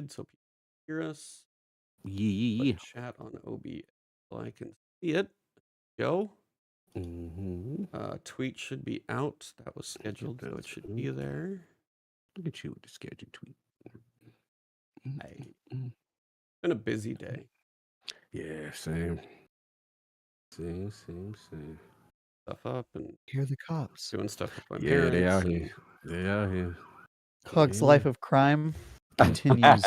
so people hear us. Yeah. Chat on OB, so I can see it. Go. Tweet should be out. That was scheduled, so it should be there. Look at you with the scheduled tweet. Been a busy day. Yeah, same. Same. Stuff up and Hear the cops. doing stuff with my Yeah, parents. they out here. They out here. Cog's life of crime continues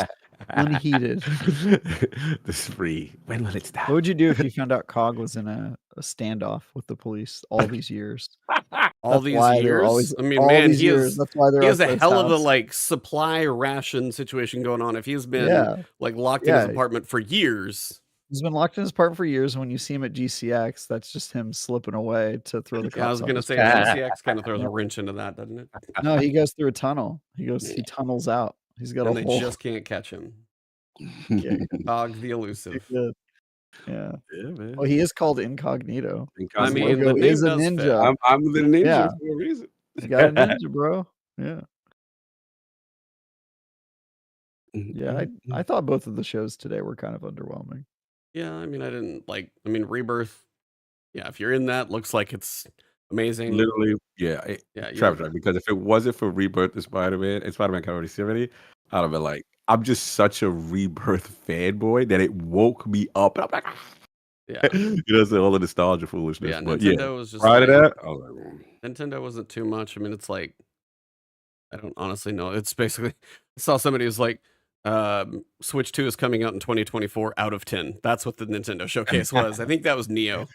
unheeded. The spree. When will it stop? What would you do if you found out Cog was in a standoff with the police all these years? All That's these why they're years. always- I mean, all man, these he years. is That's why they're he has at a this hell of a house. like supply ration situation going on. If he's been like locked in his Yeah. apartment for years. He's been locked in his apartment for years. And when you see him at GCX, that's just him slipping away to throw the cops. Yeah, I was off gonna his say back. GCX kind of throws a wrench into that, doesn't it? No, he goes through a tunnel. He tunnels out. He's got And a they whole. just can't catch him. Yeah, Cog the elusive. yeah. man. Well, he is called Incognito. I His mean, the logo name is a does fit. ninja. I'm the ninja Yeah. for a reason. He's got a ninja, bro. Yeah. Yeah, I thought both of the shows today were kind of underwhelming. Yeah, I mean, I didn't like. I mean, Rebirth. Yeah, if you're in that, looks like it's amazing. Literally, yeah. Yeah, Travis, right? Because if it wasn't for Rebirth and Spider-Man and Spider-Man Continuity, I'd have been like, I'm just such a Rebirth fanboy that it woke me up. And I'm like, Yeah, you know, it's all the nostalgia foolishness. yeah. But Nintendo was just prior to like, that, I was like, Nintendo wasn't too much. I mean, it's like, I don't honestly know. It's basically, I saw somebody who's like, Switch 2 is coming out in 2024 out of 10. That's what the Nintendo showcase was. I think that was Neo.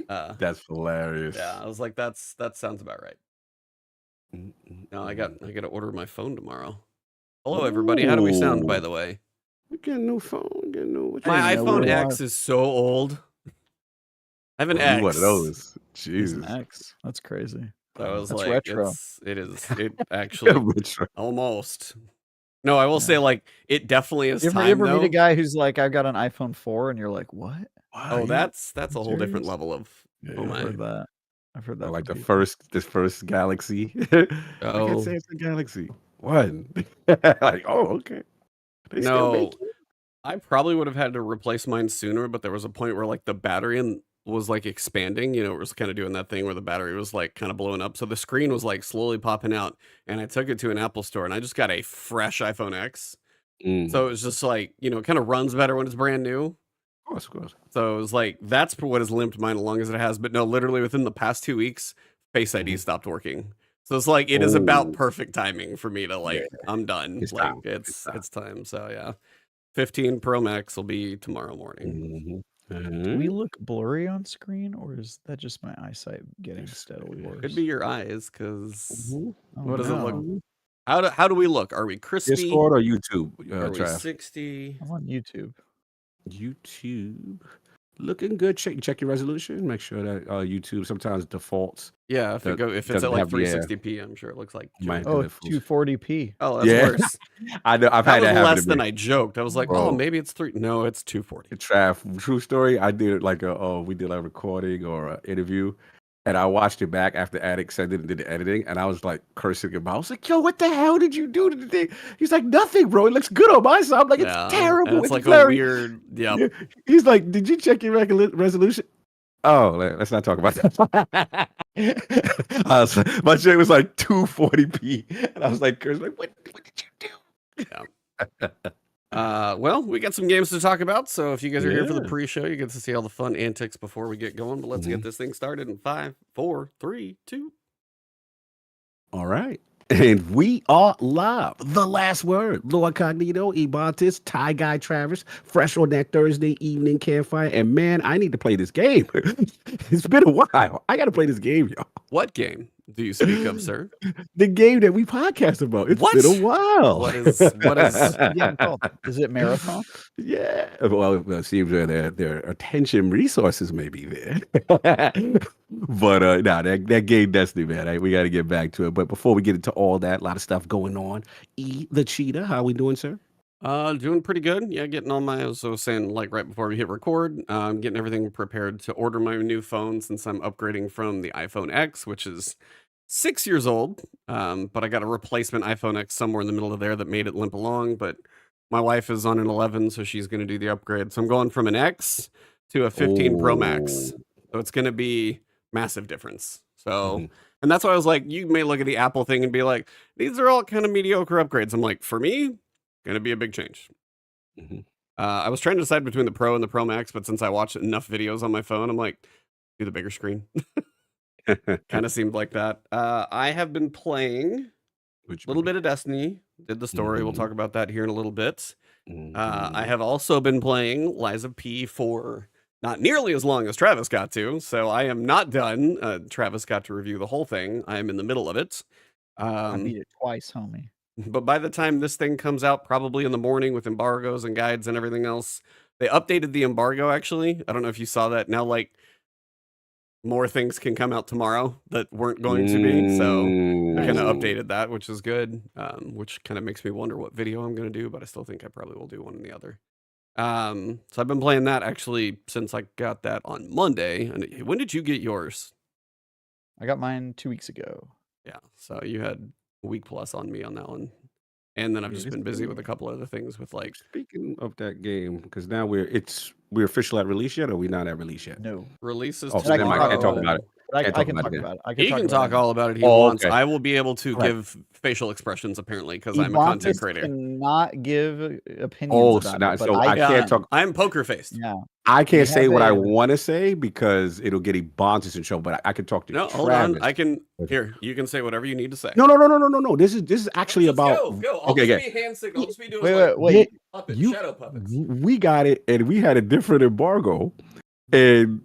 that's hilarious. Yeah, I was like, that sounds about right. Now I got to order my phone tomorrow. Hello, everybody. How do we sound, by the way? We get a new phone. Get a new. My know iPhone we X is so old. I have an Oh, X. you one of those. He's Jesus. an X. That's crazy. So I was That's like, retro. it actually Retro. almost. No, I will say like it definitely is You time ever though. meet a guy who's like, I've got an iPhone 4, and you're like, what? Oh, that's a whole different serious? level of. Yeah, Oh I've my. heard that. I've heard that. Like from the people. first Galaxy. I Oh. can't say it's a Galaxy. One. Like, oh, okay. They still No, make it? I probably would have had to replace mine sooner, but there was a point where like the battery was like expanding, you know, it was kind of doing that thing where the battery was like kind of blowing up. So the screen was like slowly popping out, and I took it to an Apple store and I just got a fresh iPhone X. So it was just like, you know, it kind of runs better when it's brand new. Of course. So it was like, that's what has limped mine as long as it has. But no, literally within the past 2 weeks, Face ID stopped working. So it's like, it is about perfect timing for me to like, I'm done. It's like time. it's time. So yeah, 15 Pro Max will be tomorrow morning. Do we look blurry on screen, or is that just my eyesight getting steadily worse? Could be your eyes, because Oh, what does it look? no. How do we look? Are we crispy? Discord or YouTube? Are we Trav? 60? I'm on YouTube. YouTube. Looking good. Check your resolution. Make sure that YouTube sometimes defaults. Yeah, if it's doesn't at like have the, 360p, I'm sure it looks like. Might junk. be Oh, the full- 240p. Oh, that's Yeah. worse. I know. I've That had was that happen less to than me. I joked. I was like, Bro. oh, maybe it's 3. No, it's 240. Trav, true story. I did like we did a recording or an interview, and I watched it back after Addict sent it and did the editing, and I was like cursing him out. I was like, "Yo, what the hell did you do to the thing?" He's like, "Nothing, bro. It looks good on my side." I'm like, "It's terrible. And it's like blurry." a weird. Yeah. He's like, "Did you check your resolution?" Oh, let's not talk about that. My shit was like 240p, and I was like, "What did you do?" Well, we got some games to talk about. So if you guys are here for the Yeah. pre-show, you get to see all the fun antics before we get going. But let's get this thing started in 5, 4, 3, 2. All right. And we are live. The last word. LordCognito, Ebontis, Ty Guy Travis, fresh on that Thursday evening campfire. And man, I need to play this game. It's been a while. I got to play this game, y'all. What game do you speak of, sir? The game that we podcast about. It's What? been a while. What is Is it Marathon? Yeah. Well, it seems their attention resources may be there. But that game Destiny, man. We got to get back to it. But before we get into all that, a lot of stuff going on. The Cheetah, how we doing, sir? Doing pretty good. Yeah, getting all my, as I was saying, like right before we hit record, getting everything prepared to order my new phone since I'm upgrading from the iPhone X, which is 6 years old. But I got a replacement iPhone X somewhere in the middle of there that made it limp along. But My wife is on an 11, so she's going to do the upgrade. So I'm going from an X to a 15 Pro Max. So it's going to be massive difference. So, and that's why I was like, you may look at the Apple thing and be like, these are all kind of mediocre upgrades. I'm like, for me, going to be a big change. I was trying to decide between the Pro and the Pro Max, but since I watched enough videos on my phone, I'm like, do the bigger screen. Kind of seemed like that. I have been playing a little bit of Destiny, did the story. We'll talk about that here in a little bit. I have also been playing Lies of P for not nearly as long as Travis got to, so I am not done. Travis got to review the whole thing. I am in the middle of it. I beat it twice, homie. But by the time this thing comes out, probably in the morning with embargoes and guides and everything else, they updated the embargo, actually. I don't know if you saw that. Now, like, more things can come out tomorrow that weren't going to be. So they kind of updated that, which is good, which kind of makes me wonder what video I'm going to do, but I still think I probably will do one or the other. So I've been playing that actually since I got that on Monday. And when did you get yours? I got mine 2 weeks ago. Yeah, so you had a week plus on me on that one. And then I've just been busy with a couple other things with like. Speaking of that game, because now we're official at release yet, or we not at release yet? No. Releases Oh, so then I can't talk about it. I can talk about it. He can talk all about it he wants. Okay. I will be able to give facial expressions apparently because I'm a content creator. Cannot give opinions about it. So I can't talk. I'm poker faced. Yeah. I can't say what I want to say because it'll get Ebontis in trouble. But I can talk to No, Travis. hold on. I can. Here, you can say whatever you need to say. No. This is actually about. Go. I'll just be hand signal. I'll just be doing Wait. Shadow puppets. We got it, and we had a different embargo, and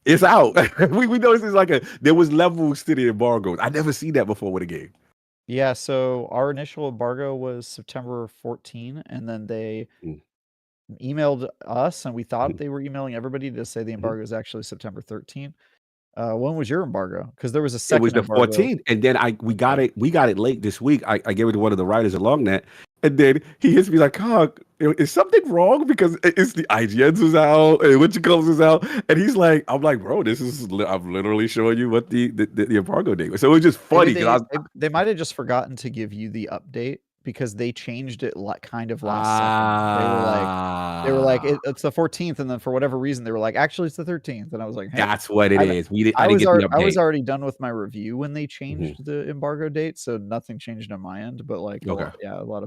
it's out. we know this is like there was levels to the embargoes. I never seen that before with a game. Yeah, so our initial embargo was September 14, and then they emailed us, and we thought they were emailing everybody to say the embargo is actually September 13. When was your embargo? Because there was a second. It was the embargo. 14th, and then we got it late this week. I gave it to one of the writers along that, and then he hits me like, "Oh, is something wrong?" Because it's the IGNs was out and what you calls is out, and he's like, "I'm like, bro, I'm literally showing you what the embargo date was." So it was just funny. They might have just forgotten to give you the update because they changed it kind of last second. They were like, it's the 14th, and then for whatever reason they were like, actually it's the 13th, and I was like, hey, that's what it is. I was already done with my review when they changed the embargo date, so nothing changed on my end. But like, a lot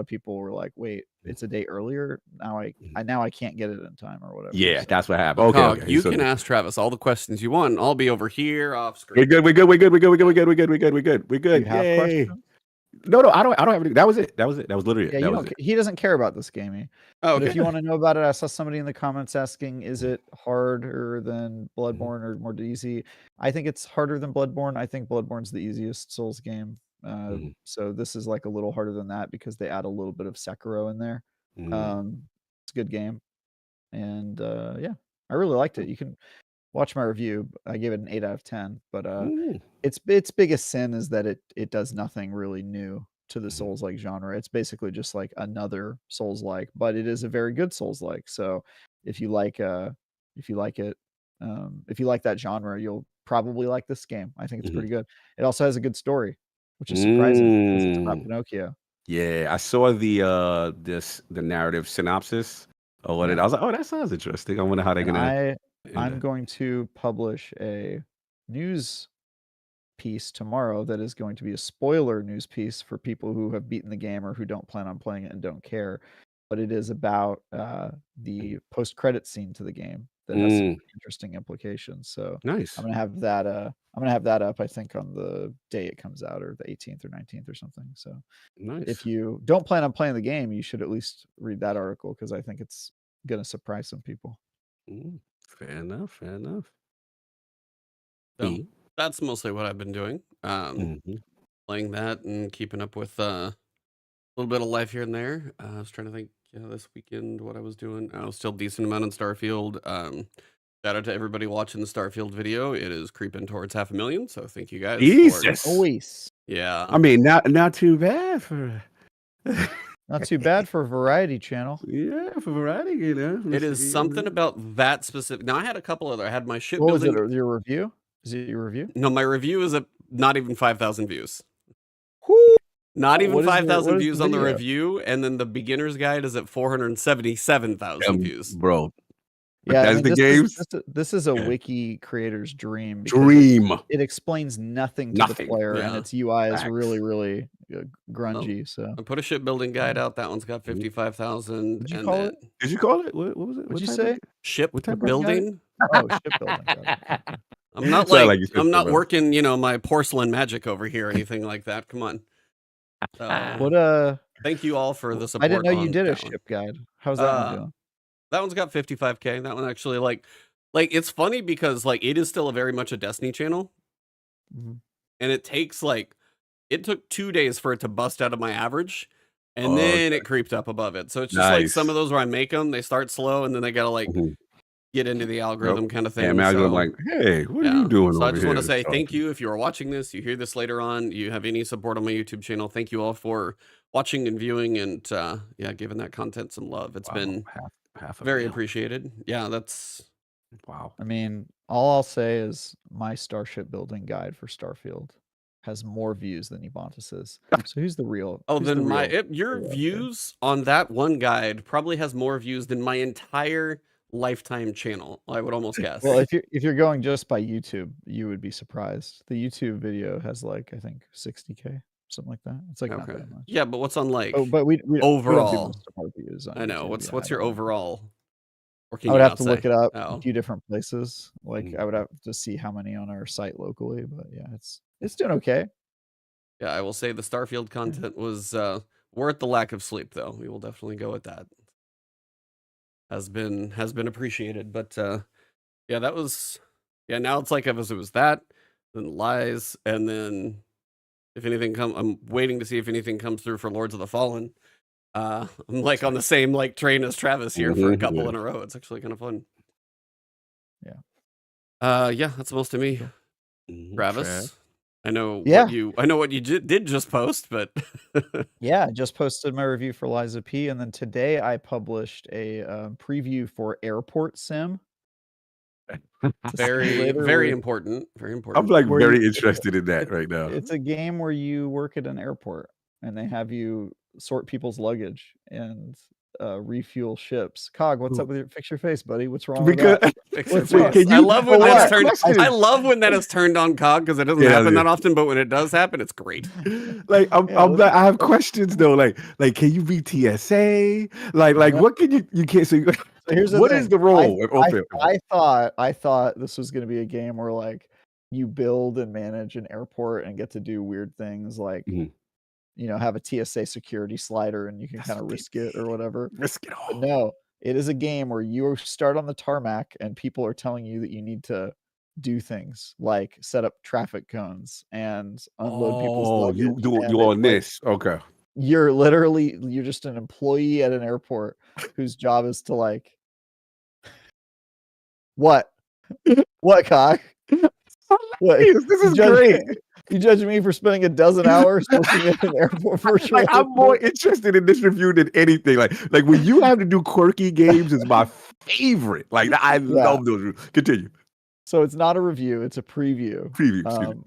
of people were like, wait, it's a day earlier. Now I can't get it in time or whatever. Yeah, that's what happened. Okay. You can ask Travis all the questions you want. I'll be over here off screen. We're good. You have questions? No, I don't have any. That was it. That was literally it. Yeah, he doesn't care about this game. Oh, okay. But if you want to know about it, I saw somebody in the comments asking, is it harder than Bloodborne or more easy? I think it's harder than Bloodborne. I think Bloodborne's the easiest Souls game. So this is like a little harder than that because they add a little bit of Sekiro in there. It's a good game. And yeah, I really liked it. You can watch my review. I gave it an 8 out of 10, but its biggest sin is that it does nothing really new to the Souls-like genre. It's basically just like another Souls-like, but it is a very good Souls-like. So if you like it, if you like that genre, you'll probably like this game. I think it's pretty good. It also has a good story, which is surprising because it's about Pinocchio. Yeah, I saw the narrative synopsis of what it. I was like, oh, that sounds interesting. I wonder how they're gonna. I'm going to publish a news piece tomorrow that is going to be a spoiler news piece for people who have beaten the game or who don't plan on playing it and don't care. But it is about the post-credit scene to the game that has some interesting implications. So nice. I'm gonna have that. I'm gonna have that up. I think on the day it comes out, or the 18th or 19th or something. So nice. If you don't plan on playing the game, you should at least read that article because I think it's gonna surprise some people. Fair enough. So that's mostly what I've been doing. Playing that and keeping up with a little bit of life here and there. I was trying to think this weekend what I was doing. I was still decent amount in Starfield. Shout out to everybody watching the Starfield video. It is creeping towards 500,000. So thank you guys. Jesus. Always. Yeah. I mean, not too bad for. Not too bad for a variety channel. Yeah, for variety, you know. It is something about that specific. Now I had a couple other. I had my What was shipbuilding. it? Your review? Is it your review? No, my review is not even 5,000 views. Whoo! Not even What is 5,000 the views on the video? review, and then the beginner's guide is at 477,000 views. Bro. But Yeah, I that's mean, the games. this is a Yeah. wiki creator's dream because Dream. it explains nothing to the Nothing. player, and Yeah. its UI is Facts. really grungy. So I put a shipbuilding guide out. That one's got 55,000. Did you and call then it? Did you call it? What was it? What'd you type say? Of, ship what type of building. Oh, shipbuilding. Got it. Okay. I'm not Sound like, like you said I'm not something else. working, you know, my porcelain magic over here or anything like that. Come on. What Thank you all for the I support. didn't know you on did a that one. ship guide. How's that one doing? That one's got 55K. That one actually like it's funny because like it is still a very much a Destiny channel. Mhm. And it takes like it took 2 days for it to bust out of my average. And Oh, then okay. it creeped up above it. So it's just like some Nice. of those where I make them, they start slow and then they gotta like Mhm. get into the algorithm kind of thing. Yeah, man, so, I'm like, hey, what are yeah. you doing So I over just want to here? say Oh, thank you if you are watching this, you hear this later on, you have any support on my YouTube channel. Thank you all for watching and viewing and yeah, giving that content some love. It's wow, been half a very mil. appreciated. Yeah, that's Wow. I mean, all I'll say is my starship building guide for Starfield has more views than Ebontis's. So who's the real? Oh, who's the then real your hero here? views on that one guide probably has more views than my entire lifetime channel. I would almost guess. Well, if you're going just by YouTube, you would be surprised. The YouTube video has like I think 60K, something like that. It's like not okay. that much. Yeah, but what's on like Oh, but we don't do overall? most of our views on I know. YouTube. What's Yeah, your I don't know. overall? Or can I would you have not to say? look it up Oh. a few different places. Like Mhm. I would have to see how many on our site locally, but yeah, it's doing okay. Yeah, I will say the Starfield content was worth the lack of sleep, though. We will definitely go with that. Has been appreciated, but yeah, that was now it's like if it was that, then lies, and then if anything I'm waiting to see if anything comes through for Lords of the Fallen. I'm like on the same like train as Travis here for a couple in a row. It's actually kind of fun. Yeah, that's most of me. Travis. I know what you did just post, but Yeah, I just posted my review for Liza P, and then today I published a preview for Airport Sim. very Literally- important. Very I'm important. like Where very you- interested in that right now. It's a game where you work at an airport and they have you sort people's luggage and refuel ships. Cog, what's up with your fix your face, buddy? What's wrong with Because that? Fix your Wait, face. can I you- love when oh, that is what? turned. Question. I love when that is turned on COG because it doesn't Yeah, happen yeah. that often, but when it does happen, it's great. like I'm Yeah, like, I have questions though. Like can you be TSA? Like No. what can you can't so So here's the what thing. is the role? I thought this was going to be a game where like you build and manage an airport and get to do weird things like Mhm. you know have a TSA security slider and you can That's kind of what they risk it or whatever. Risk it But all. no, it is a game where you start on the tarmac and people are telling you that you need to do things like set up traffic cones and unload people's luggage. You and on it's like, this. Okay. you're just an employee at an airport whose job is to like what Cog? What? This is great. You judging me for spending a dozen hours working at an airport virtual Like I'm more airport? interested in this review than anything. Like when you have to do quirky games is my favorite. Like I love those. Continue. So it's not a review; it's a preview. Preview. Excuse me.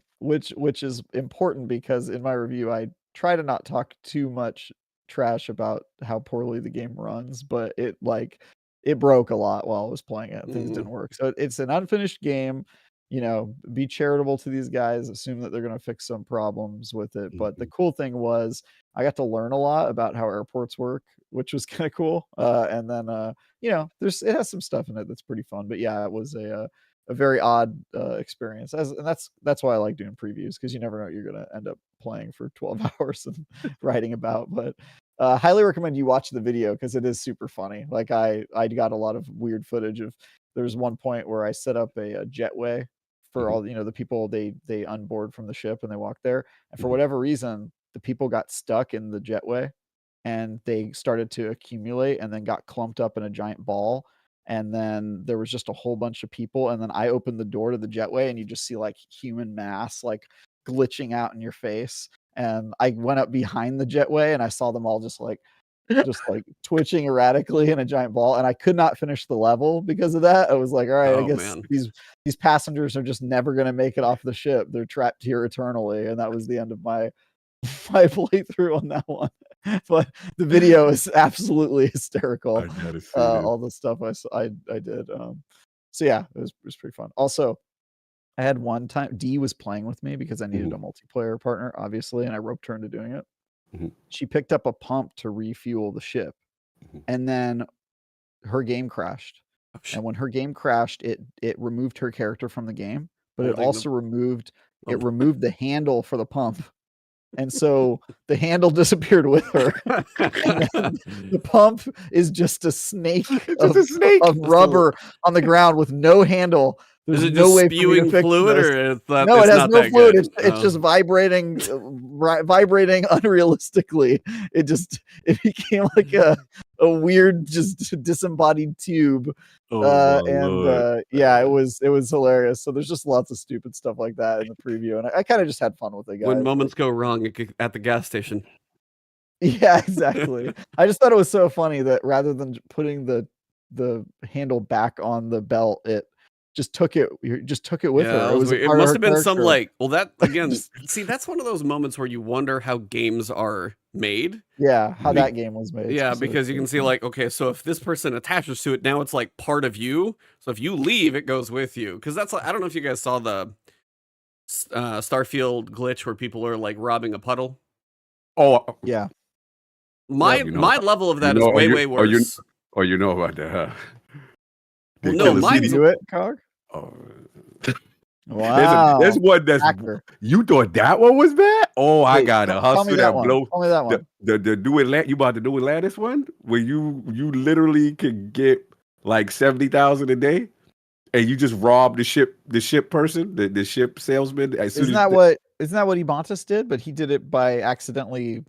Which is important because in my review I try to not talk too much trash about how poorly the game runs, but it broke a lot while I was playing it. Things didn't work. So it's an unfinished game. You know, be charitable to these guys, assume that they're going to fix some problems with it. But the cool thing was I got to learn a lot about how airports work, which was kind of cool. And then, you know, it has some stuff in it that's pretty fun. But yeah, it was a very odd experience. And that's why I like doing previews because you never know what you're going to end up playing for 12 hours and writing about. But highly recommend you watch the video because it is super funny. Like I got a lot of weird footage of. There's one point where I set up a jetway for all the people they unboard from the ship and they walk there, and for whatever reason the people got stuck in the jetway and they started to accumulate and then got clumped up in a giant ball, and then there was just a whole bunch of people, and then I opened the door to the jetway and you just see like human mass like glitching out in your face, and I went up behind the jetway and I saw them all just like twitching erratically in a giant ball, and I could not finish the level because of that. I was like, all right, I guess these passengers are just never going to make it off the ship. They're trapped here eternally, and that was the end of my my playthrough on that one, but the video is absolutely hysterical. I gotta see this. All the stuff I did. So yeah, it was pretty fun. Also, I had one time D was playing with me because I needed a multiplayer partner, obviously, and I roped her into doing it. She picked up a pump to refuel the ship, and then her game crashed. And when her game crashed, it removed her character from the game, but it also removed the handle for the pump. And so the handle disappeared with her. And then the pump is just a snake of rubber on the ground with no handle. There's Is it no just way for me to spewing fix fluid, this. or No, it has no fluid. Good? It's just vibrating unrealistically. It became like a weird, just disembodied tube. Yeah, it was hilarious. So there's just lots of stupid stuff like that in the preview, and I kind of just had fun with it, guys. When moments go wrong at the gas station. Yeah, exactly. I just thought it was so funny that rather than putting the handle back on the belt, it just took it with her. It must have been some that again. See, that's one of those moments where you wonder how games are made. Yeah, how that game was made. Yeah, because you can see okay, so if this person attaches to it, now it's like part of you. So if you leave, it goes with you. Because that's I don't know if you guys saw the Starfield glitch where people are like robbing a puddle. Oh yeah. My level of that is way worse. You know about that, huh? Well, no, mine do it, Cog. Oh. Wow. There's one that's you thought that one was bad? Oh, I got a hustle that blow. Tell me that one. The do it you about to do it lattice one where you literally can get like 70,000 a day and you just rob the ship person, the ship salesman. Isn't that what Ebontis did? But he did it by accidentally.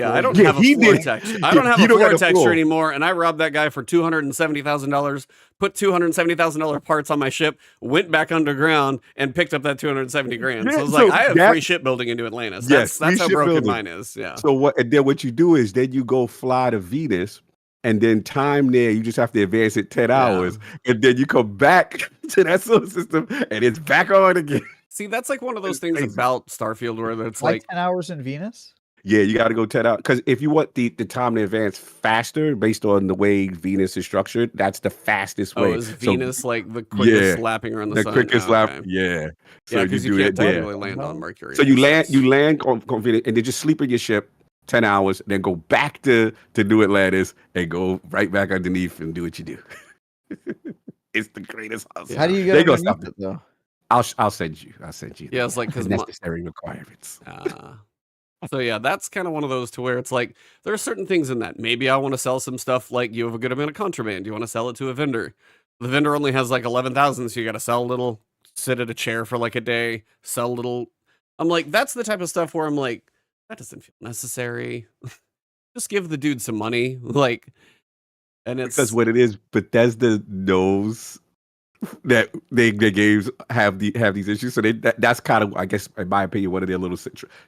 I don't have a floor texture. I don't have a floor texture anymore, and I robbed that guy for $270,000. Put $270,000 parts on my ship, went back underground, and picked up that $270,000. So I was like, I have free shipbuilding into Atlantis. That's how broken mine is. Yeah. So what you do is then you go fly to Venus, and then time there you just have to advance it 10 hours, and then you come back to that solar system, and it's back on again. See, that's like one of those things about Starfield where it's like 10 hours in Venus. Yeah, you got to go 10 out because if you want the time to advance faster based on the way Venus is structured, that's the fastest way. Oh, is Venus like the quickest lapping around the sun? The quickest lap, yeah. So because you can't technically land on Mercury. So you land on Venus and then just sleep in your ship 10 hours, then go back to New Atlantis and go right back underneath and do what you do. It's the greatest hustle. How do you get underneath it though? I'll send you. Yeah, it's like because necessary requirements. So yeah, that's kind of one of those to where it's like there are certain things in that. Maybe I want to sell some stuff like you have a good amount of contraband. You want to sell it to a vendor. The vendor only has like 11,000, so you got to sell a little, sit at a chair for like a day, sell a little. I'm like, that's the type of stuff where I'm like, that doesn't feel necessary. Just give the dude some money, and it's because what it is. Bethesda knows that their games have these issues, so that's kind of, I guess, in my opinion, one of their little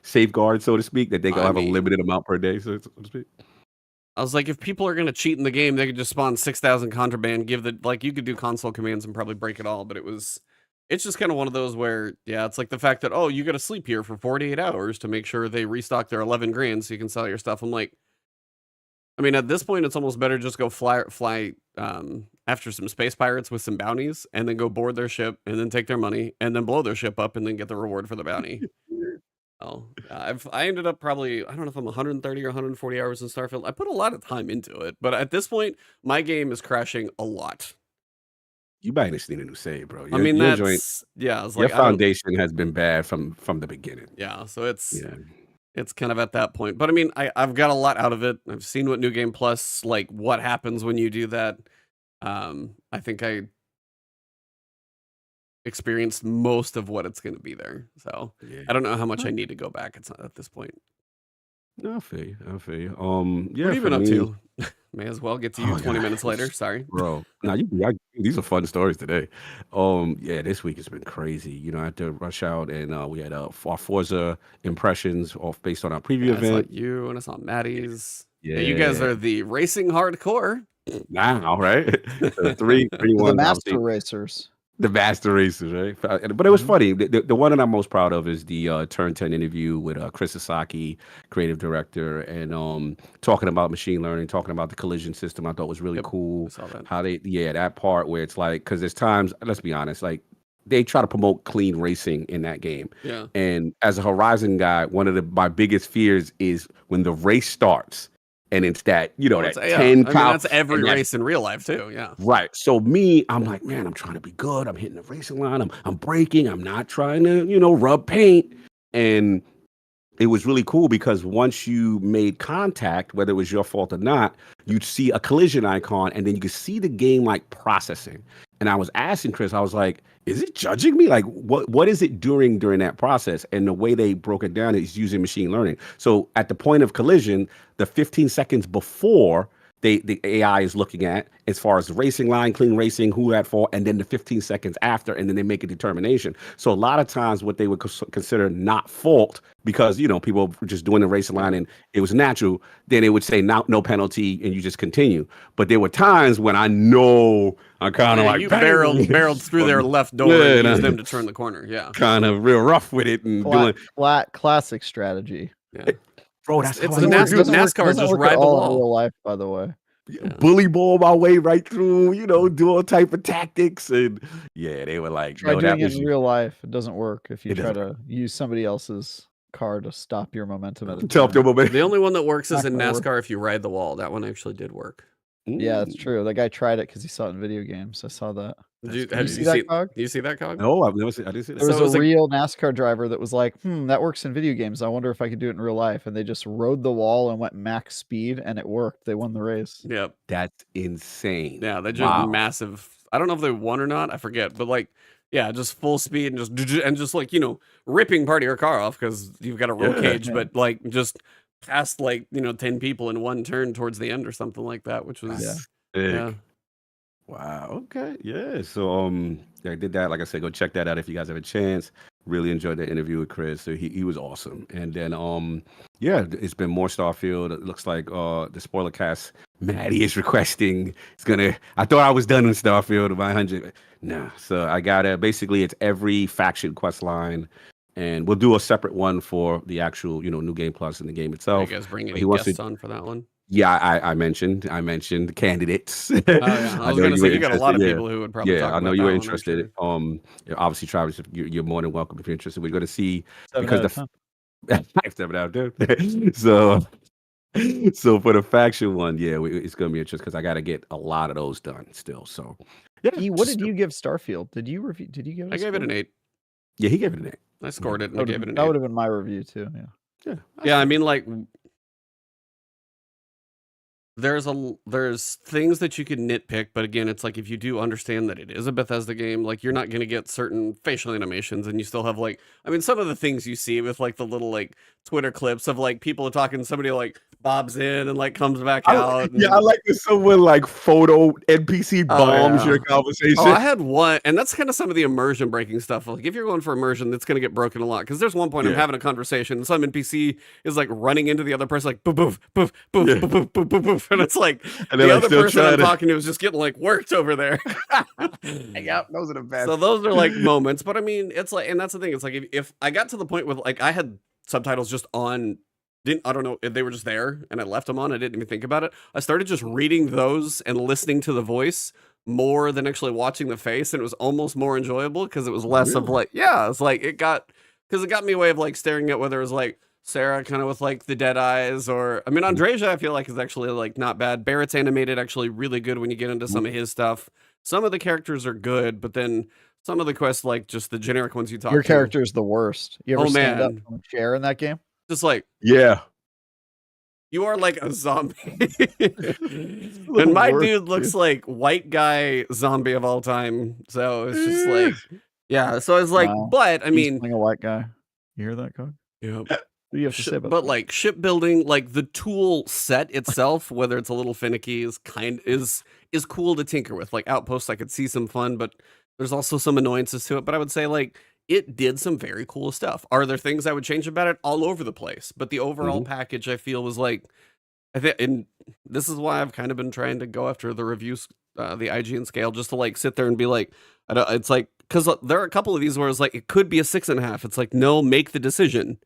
safeguards, so to speak, that they can have a limited amount per day, so to speak. I was like, if people are gonna cheat in the game, they could just spawn 6,000 contraband. You could do console commands and probably break it all, but it's just kind of one of those where, yeah, it's like the fact that you got to sleep here for 48 hours to make sure they restock their 11 grand so you can sell your stuff. I'm like, I mean, at this point, it's almost better just go fly after some space pirates with some bounties, and then go board their ship, and then take their money, and then blow their ship up, and then get the reward for the bounty. I ended up probably, I don't know if I'm 130 or 140 hours in Starfield. I put a lot of time into it, but at this point, my game is crashing a lot. You might just need a new save, bro. Your foundation has been bad from the beginning. Yeah, so it's kind of at that point. But I mean, I've got a lot out of it. I've seen what New Game Plus, like what happens when you do that. I think I experienced most of what it's going to be there. So I don't know how much I need to go back. It's not at this point. No, I feel you. What have you been up to? May as well get to you 20 minutes later. Sorry, bro. These are fun stories today. This week has been crazy. I had to rush out, and we had our Forza impressions based on our preview event. I saw you and I saw Maddie's. Yeah, you guys are the racing hardcore now, right? 3-1. The master racers. The master racers, right? But it was funny. The one that I'm most proud of is the Turn 10 interview with Chris Sasaki, creative director, and talking about machine learning, talking about the collision system. I thought was really cool. I saw that. How that part where it's like, because there's times, let's be honest, like they try to promote clean racing in that game. Yeah. And as a Horizon guy, one of my biggest fears is when the race starts. And it's that, that 10 that's every race in real life too. Yeah. Right. So I'm like, man, I'm trying to be good. I'm hitting the racing line. I'm braking. I'm not trying to, rub paint. And it was really cool because once you made contact, whether it was your fault or not, you'd see a collision icon and then you could see the game like processing. And I was asking Chris, I was like, is it judging me? Like, what is it during that process? And the way they broke it down is using machine learning. So at the point of collision, the 15 seconds before the AI is looking at as far as the racing line, clean racing, who at fault, and then the 15 seconds after, and then they make a determination. So a lot of times what they would consider not fault, because, people were just doing the racing line and it was natural, then they would say no penalty and you just continue. But there were times when I know I kind of like you barreled through their left door and used them to turn the corner. Yeah. Kind of real rough with it and doing classic strategy. Yeah. Bro, that's it's NASCAR just ride the wall. In real life, by the way. Yeah. Bully ball my way right through, do all type of tactics. And they were like, try doing it in real life. It doesn't work if you try to use somebody else's car to stop your momentum at a time. The only one that works is in NASCAR if you ride the wall. That one actually did work. Yeah, that's true. That guy tried it because he saw it in video games. I saw that. Did you see that, Cog? Do you see that, Cog? No, I've never seen. I didn't see that. There was a real NASCAR driver that was like, that works in video games. I wonder if I could do it in real life. And they just rode the wall and went max speed, and it worked. They won the race. Yep. That's insane. Yeah, they just massive. I don't know if they won or not. I forget. But just full speed and just ripping part of your car off because you've got a roll cage, but just past 10 people in one turn towards the end or something like that, which was big. Wow. Okay. Yeah. So I did that. Like I said, go check that out if you guys have a chance. Really enjoyed the interview with Chris. So he was awesome. And then it's been more Starfield. It looks like the spoiler cast Maddie is requesting. I thought I was done in Starfield by 100. No. So I got basically it's every faction quest line. And we'll do a separate one for the actual, New Game Plus and the game itself. Are you guys bringing any guests on for that one? Yeah, I mentioned the candidates. I was going to say you got a lot of people who would probably talk about I know you were interested. Obviously, Travis, you're more than welcome if you're interested. We're going to see because 7 out of 10. So for the faction one, it's going to be interesting because I got to get a lot of those done still. So what did you give Starfield? Did you review? Did you give it? I gave it an 8. Yeah, he gave it an 8. I scored it and I gave it an 8. That would have been my review too. Yeah. I mean, there's things that you can nitpick, but again, it's like if you do understand that it is a Bethesda game, you're not going to get certain facial animations, and you still have some of the things you see with the little Twitter clips of people talking, somebody bobs in and comes back out. I like when someone photo NPC bombs your conversation. Oh, I had one, and that's kind of some of the immersion breaking stuff. If you're going for immersion, that's going to get broken a lot because there's one point I'm having a conversation, and some NPC is running into the other person boof boof boof boof boof boof boof boof. And it's and the other person I'm talking to is just getting worked over there. Yeah, those are the best. So those are moments, but I mean, it's and that's the thing. It's if I got to the point with I had subtitles just on, I don't know if they were just there and I left them on. I didn't even think about it. I started just reading those and listening to the voice more than actually watching the face, and it was almost more enjoyable because it was less of it's it got me a way of staring at whether it was Sarah kind of with the dead eyes, or I mean Andreja I feel is actually not bad. Barrett's animated actually really good when you get into some of his stuff. Some of the characters are good, but then some of the quests just the generic ones you talk Your character is the worst. You ever stand up from a chair in that game? Just you are a zombie. And my dude looks like white guy zombie of all time. So it's just so it's wow. But I mean a white guy. You hear that, Cog? Yeah. What do you have to say about but that? Shipbuilding, the tool set itself, whether it's a little finicky, is cool to tinker with. Outposts, I could see some fun, but there's also some annoyances to it. But I would say it did some very cool stuff. Are there things I would change about it? All over the place. But the overall package I feel was I think, and this is why I've kind of been trying to go after the reviews the IGN scale, just to like sit there and be like, I don't. It's like because there are a couple of these where it's like it could be a 6.5. It's like no, make the decision.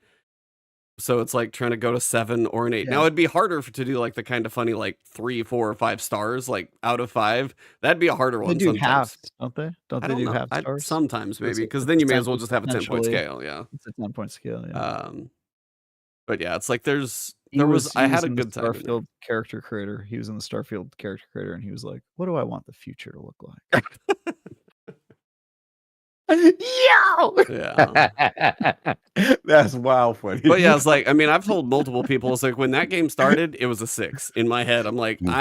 So it's like trying to go to 7 or an 8. Now Yeah. it'd be harder to do like the kind of funny like 3, 4, or 5 stars like out of 5. That'd be a harder They one do sometimes. halves, don't they? Don't I they don't do know. half stars? Sometimes Or is maybe it- because it's then a you may 10 as well just have a 10-point potentially- scale. Yeah. It's a 10-point scale. Yeah. But yeah, it's like there was He I had was a in the good time. in there. Starfield character creator. He was in the Starfield character creator, and he was like, "What do I want the future to look like?" Yo! Yeah. That's wild funny. But yeah, it's like I mean, I've told multiple people. It's like when that game started, it was a 6 in my head. I'm like, Yeah,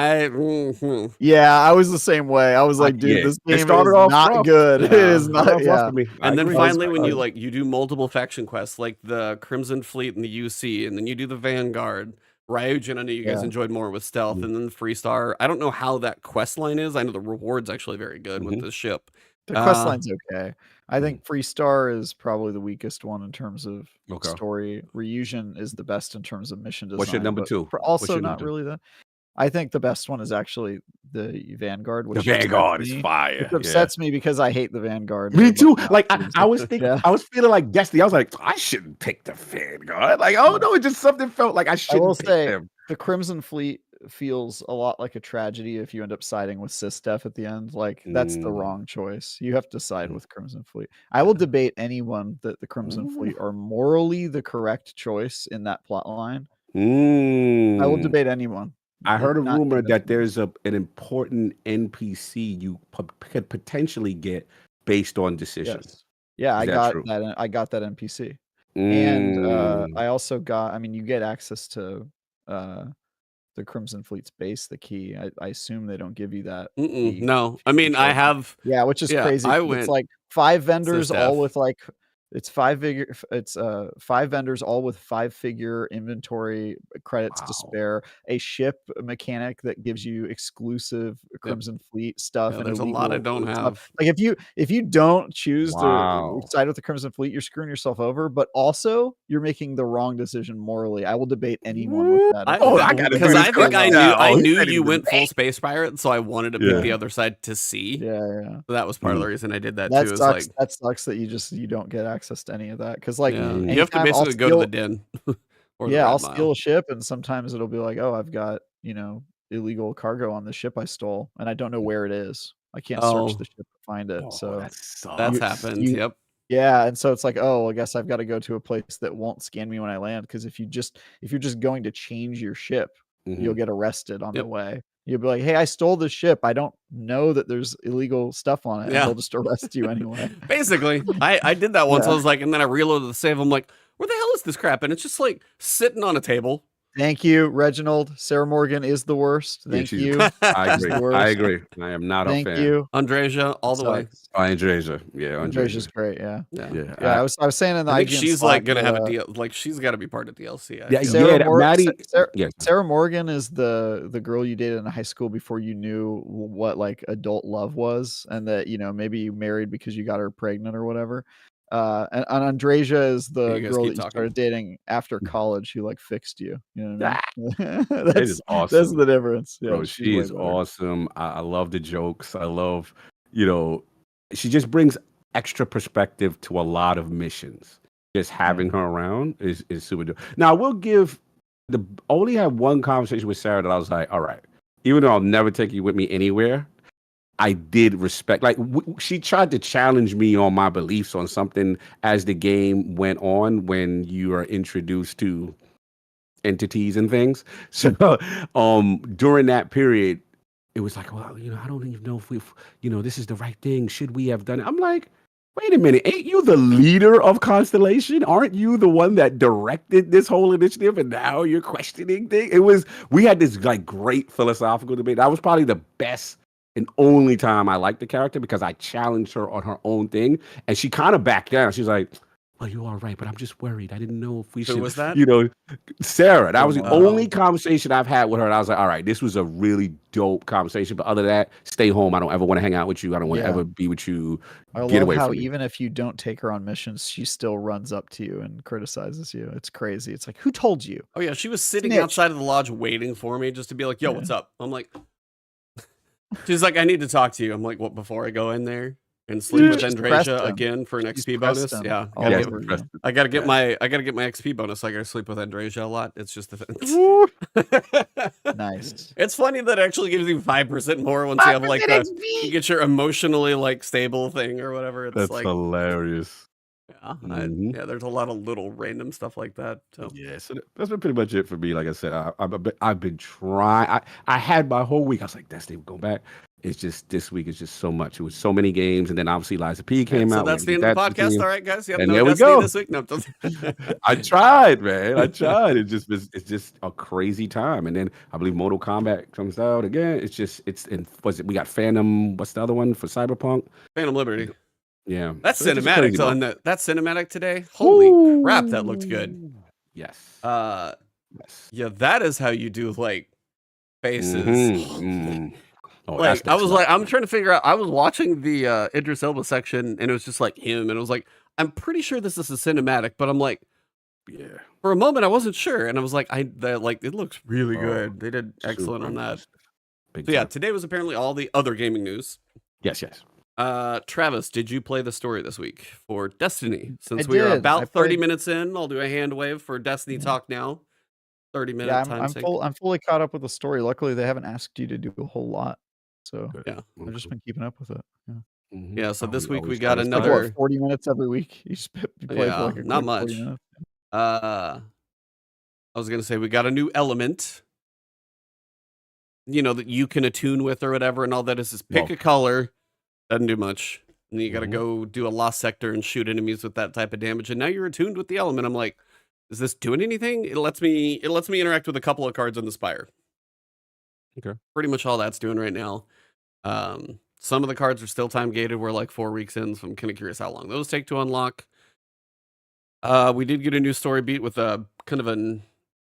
I was the same way. I was like, dude, yeah, this it game started is off not rough. good. It Yeah. is not. Yeah. For me. And then agree. finally, when you fun. like you do multiple faction quests, like the Crimson Fleet and the UC, and then you do the Vanguard, Ryujin. I know you guys Yeah. enjoyed more with stealth, Mhm. and then the Freestar. I don't know how that quest line is. I know the reward's actually very good with the ship. The quest line's okay. I think Freestar is probably the weakest one in terms of Okay. story. Ryujin is the best in terms of mission design. What's your number but 2? Also, your not number 2? really the. I think the best one is actually the Vanguard. The Which Vanguard upsets is me. fire. Which upsets me because I hate the Vanguard. Me too. But Like I was thinking, Yeah. I was feeling like Destiny. I was like, I shouldn't pick the Vanguard. Like, oh no, it just something felt like I I shouldn't will pick say them. the Crimson Fleet feels a lot like a tragedy if you end up siding with Sysdef at the end. Like that's the wrong choice. You have to side with Crimson Fleet. I will debate anyone that the Crimson Fleet are morally the correct choice in that plot line. I will debate anyone. I heard a Not rumor convince that me. there's an important NPC you could potentially get based on decisions. Yes. Yeah, Is I that got true? that. I got that NPC, and I also got. I mean, you get access to the Crimson Fleet's base, the key. I assume they don't give you that. key No, if I you mean I trade. have. Yeah, which is Yeah, crazy. I 'cause went It's like 5 vendors all Sysdef. with like it's 5 figure. It's 5 vendors all with 5-figure inventory credits to Wow. spare. A ship mechanic that gives you exclusive Crimson Fleet stuff. Yeah, and there's a lot I illegal don't stuff. have. Like if you don't choose Wow. to side with the Crimson Fleet, you're screwing yourself over. But also you're making the wrong decision morally. I will debate anyone with that. Oh, I gotta do because this I think quiz I now. knew He's ready you to went full debate. space pirate, so I wanted to Yeah. pick the other side to see. Yeah. So that was part of the reason I did that That too. Is sucks. like, That sucks that you don't get access to any of that because like yeah, you have to anytime I'll basically go to the steal- den. Or the yeah, Red I'll Mile. steal a ship and sometimes it'll be like, oh, I've got illegal cargo on the ship I stole and I don't know where it is. I can't search the ship to find it. Oh, So that sucks. That's happened. you- Yep. yeah, and so it's like, oh, I guess I've got to go to a place that won't scan me when I land because if you're just going to change your ship, you'll get arrested on the Yep. way. You'll be like, hey, I stole this ship. I don't know that there's illegal stuff on it. Yeah. And they'll just arrest you anyway. Basically, I did that once. Yeah. I was like, and then I reloaded the save. I'm like, where the hell is this crap? And it's just like sitting on a table. Thank you, Reginald. Sarah Morgan is the worst. Yeah, Thank she's- you. I She's agree. the worst. I agree. I am not Thank a fan. you. Andreja, all the way. Sucks. Oh, Andreja. Yeah, Andreja's Andreja. great. Yeah. Yeah. Yeah, I was saying in the I think IGN she's like Slack gonna have a that, deal. Like she's got to be part of DLC. I Yeah, feel. Sarah yeah, Mor- Maddie. Sarah- Yes. Sarah Morgan is the girl you dated in high school before you knew what like adult love was, and that maybe you married because you got her pregnant or whatever. And Andreja is the you guys girl keep that you talking. started dating after college who like fixed you. You know what I mean? It is awesome. That's the difference. Yeah, Bro, she's she way is better. awesome. I love the jokes. I love, she just brings extra perspective to a lot of missions. Just having her around is super dope. Now, I will give only had one conversation with Sarah that I was like, all right, even though I'll never take you with me anywhere, I did respect, like she tried to challenge me on my beliefs on something as the game went on when you are introduced to entities and things. So during that period, it was like, well, I don't even know if we've, this is the right thing. Should we have done it? I'm like, wait a minute, ain't you the leader of Constellation? Aren't you the one that directed this whole initiative? And now you're questioning things. We had this like great philosophical debate. That was probably the best and only time I liked the character because I challenged her on her own thing. And she kind of backed down. She's like, well, you are right, but I'm just worried. I didn't know if we should. Who was that? Sarah. That was the wow. only conversation I've had with her. And I was like, all right, this was a really dope conversation. But other than that, stay home. I don't ever want to hang out with you. I don't want to ever be with you. I Get love away how from me. even if you don't take her on missions, she still runs up to you and criticizes you. It's crazy. It's like, who told you? Oh yeah, she was sitting Snitch. outside of the lodge waiting for me just to be like, "Yo, what's up?" I'm like, She's like, I need to talk to you. I'm like, what, before I go in there and sleep with She's pressed Andresia him. again for an She's XP pressed bonus? him Yeah. all Yes, over you. pressed it. I gotta get Yeah. my XP bonus. I gotta sleep with Andresia a lot. It's just the thing. Nice. It's funny that it actually gives you 5% more once you have like you get your emotionally like stable thing or whatever. It's That's like hilarious. yeah, Mhm. yeah. There's a lot of little random stuff like that. So Yeah, so that's been pretty much it for me. Like I said, I've been trying. I had my whole week. I was like, Destiny, go back. It's just this week is just so much. It was so many games, and then obviously Liza P came so out. that's the we end had of the that podcast. thing. All right, guys. Yep, And no there we Destiny go. this week. No, I tried, man. I tried. It's just a crazy time. And then I believe Mortal Kombat comes out again. We got Phantom. What's the other one for Cyberpunk? Phantom Liberty. Yeah, That's so it's just cinematic. crazy So month. that's cinematic today. Holy crap, that looked good. Woo! Yes. Yes. Yeah, that is how you do like faces. Mhm. Oh, Like that's I next was level, like, I'm man. trying to figure out. I was watching the Idris Elba section, and it was just like him, and it was like, I'm pretty sure this is a cinematic, but I'm like, Yeah. for a moment, I wasn't sure, and I was like, it looks really Oh, good. They did excellent super on that. impressive. Big So yeah, time. today was apparently all the other gaming news. Yes, yes. Travis, did you play the story this week for Destiny? Since I we are did. I about 30 played. minutes in, I'll do a hand wave for Destiny Yeah. talk now. 30-minute Yeah, time sync. I'm fully caught up with the story. Luckily, they haven't asked you to do a whole lot, so Good. Yeah. I've just been keeping up with it. Yeah. Mhm. Yeah, so this week we Always got try to Like start. what, another 40 minutes every week? You play for like a not quick 40 much. minutes. I was gonna say we got a new element, that you can attune with or whatever, and all that is pick Well, a color, doesn't do much. And then you gotta Mhm. go do a lost sector and shoot enemies with that type of damage, and now you're attuned with the element. I'm like, is this doing anything? It lets me interact with a couple of cards in the Spire. Okay. Pretty much all that's doing right now. Some of the cards are still time gated. We're like 4 weeks in, so I'm kind of curious how long those take to unlock. We did get a new story beat with a kind of an.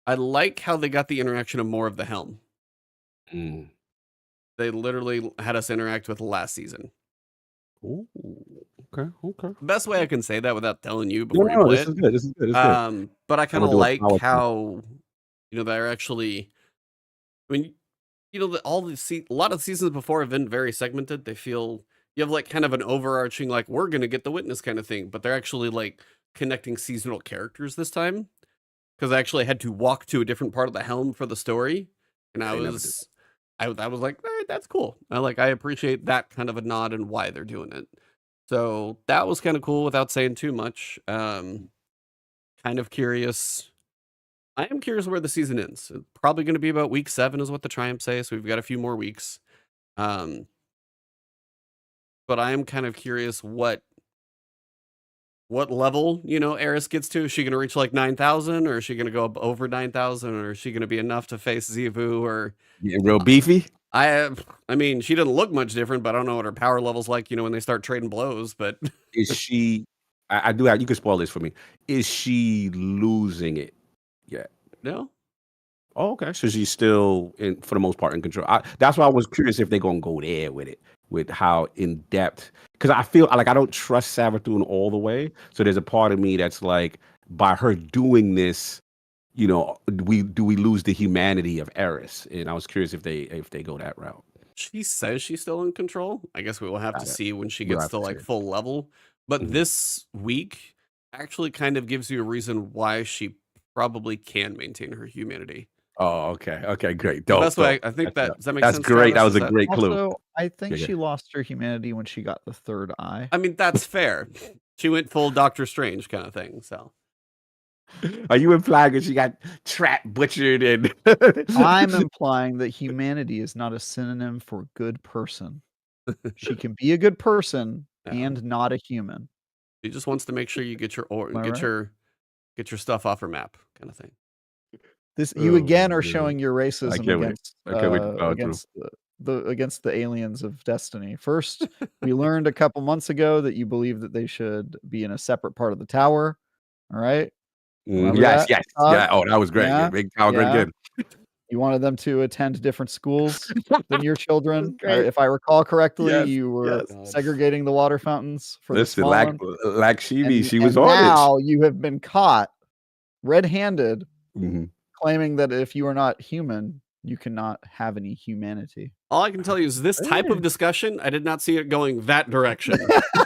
I like how they got the interaction of more of the helm. Mm. They literally had us interact with last season. Ooh, okay. The best way I can say that without telling you No, before you no, play this it. is good. This is good. It's good. But I I'm kind gonna of do a like power play. how, they're actually. I mean, a lot of the seasons before have been very segmented. They feel you have like kind of an overarching like we're gonna get the witness kind of thing, but they're actually like connecting seasonal characters this time because I actually had to walk to a different part of the helm for the story, and Yeah, I they never did was I was like, all right, that's cool. I appreciate that kind of a nod and why they're doing it. So that was kind of cool without saying too much. Kind of curious. I am curious where the season ends. It's probably going to be about week 7 is what the Triumph say. So we've got a few more weeks. But I am kind of curious what level, Eris gets to. Is she going to reach like 9,000 or is she going to go up over 9,000 or is she going to be enough to face Zivu or Getting real beefy. I mean, she doesn't look much different, but I don't know what her power level's like, when they start trading blows, but Is she? I do have. You can spoil this for me. Is she losing it yet? no. Oh, okay. So she's still, for the most part, in control. That's why I was curious if they're gonna go there with it, with how in depth. Because I feel like I don't trust Savathun all the way. So there's a part of me that's like, by her doing this, we lose the humanity of Eris? And I was curious if they go that route. She says she's still in control. I guess we will have to Got it. see when she We'll gets have to to like see. full level. But Mhm. this week actually kind of gives you a reason why she probably can maintain her humanity. Oh, okay. Okay, great. The Dope. best way dope. I think That's does that make that's sense? great. That Travis? was a great clue. Also, I think Yeah. she lost her humanity when she got the third eye. I mean, that's fair. She went full Doctor Strange kind of thing. So Are you implying that she got trapped, butchered, and I'm implying that humanity is not a synonym for good person. She can be a good person Yeah. and not a human. she just wants to make sure you get your Am I right? get your stuff off her map, kind of thing. You again Oh, are man. showing your I racism can't wait. against I can't wait to power through. against the aliens of Destiny. First, we learned a couple months ago that you believe that they should be in a separate part of the tower. All right. Remember Yes, that, yes, Todd? yeah. Oh, that was great. Yeah, Big power grid, yeah. good. You wanted them to attend different schools than your children. great. If I recall correctly, Yes, you were yes. segregating the water fountains for Listen, the like Smallen. Lakshmi, she was and on it. now you have been caught red-handed Mhm. claiming that if you are not human, you cannot have any humanity. All I can tell you is this type of discussion, I did not see it going that direction.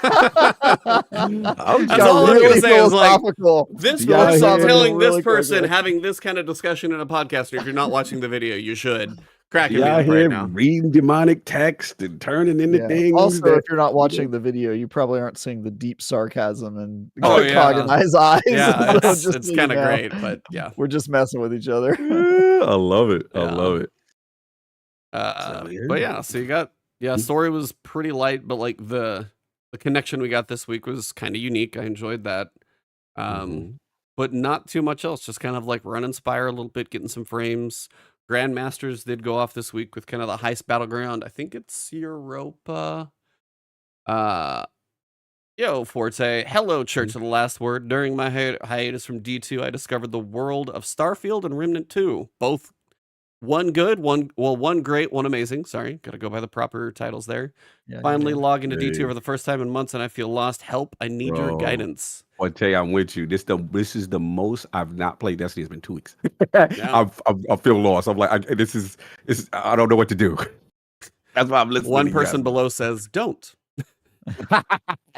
I'm That's all I'm going to say is like, philosophical. this Yeah, person yeah, telling really this person quickly. having this kind of discussion in a podcast, and if you're not watching the video, you should. Cracking me Y'all up right here now. reading demonic text and turning into Yeah. things. Also, that, if you're not watching the video, you probably aren't seeing the deep sarcasm and Oh, yeah. Cognize eyes. Yeah, So it's just so you kind of know, great, but yeah. we're just messing with each other. Yeah, I love it. I Yeah. love it. But yeah, so you got story was pretty light, but like the connection we got this week was kind of unique. I enjoyed that. But not too much else. Just kind of like running Spire a little bit, getting some frames. Grandmasters did go off this week with kind of the heist battleground. I think it's Europa. Yo, Forte. Hello, Church of the Last Word. During my hiatus from D2, I discovered the world of Starfield and Remnant 2. Both one good, one great, one amazing. Sorry, gotta go by the proper titles there. Yeah, Finally yeah. log into D2 for the first time in months, and I feel lost. Help! I need your Bro. guidance. I tell you, I'm with you. This is the most I've not played Destiny. It's been 2 weeks. Yeah. I feel lost. I'm like, this is I don't know what to do. That's why I'm listening. One to you person guys. below says, "Don't."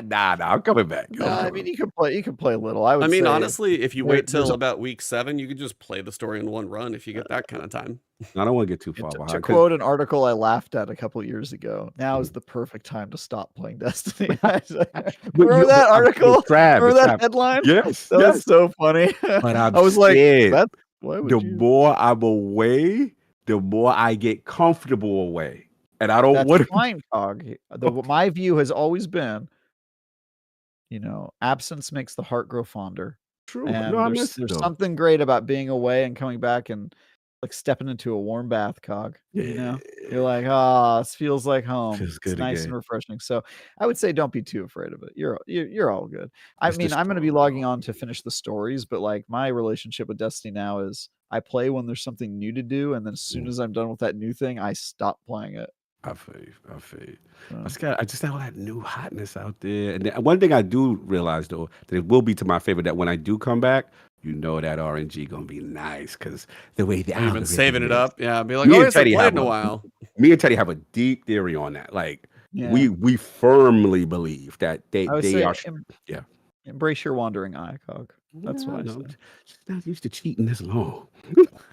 Nah, I'm coming back. I mean, you can play a little. I would. I mean, say honestly, if you there- wait there's till a- about week 7, you could just play the story in one run if you get that kind of time. I don't want to get too far To behind. 'cause- quote an article I laughed at a couple of years ago, now is the perfect time to stop playing Destiny. Remember that article? Remember that headline? Yes, That was so funny. But I was like, scared. why would The you? more I'm away, the more I get comfortable away, and I don't That's want to. fine, Cog. My view has always been, absence makes the heart grow fonder. True. And No, I there's miss it, though. something great about being away and coming back and like stepping into a warm bath, Cog. Yeah. You're like, this feels like home. Feels It's good nice again. and refreshing. So I would say don't be too afraid of it. You're all good. I It's mean, the I'm going to be story, logging though. on to finish the stories, but like my relationship with Destiny now is I play when there's something new to do, and then as soon as I'm done with that new thing, I stop playing it. I feel you. So, I just got all that new hotness out there. And one thing I do realize, though, that it will be to my favor that when I do come back, that RNG gonna be nice because the way the You've been algorithm saving it is. up. Yeah, be like, Me oh, and yes, I Teddy played have in a a- while. Me and Teddy have a deep theory on that. Like yeah. we firmly believe that I would they say are. embrace your wandering eye, Cog. That's what I know. say. Just not used to cheating this long.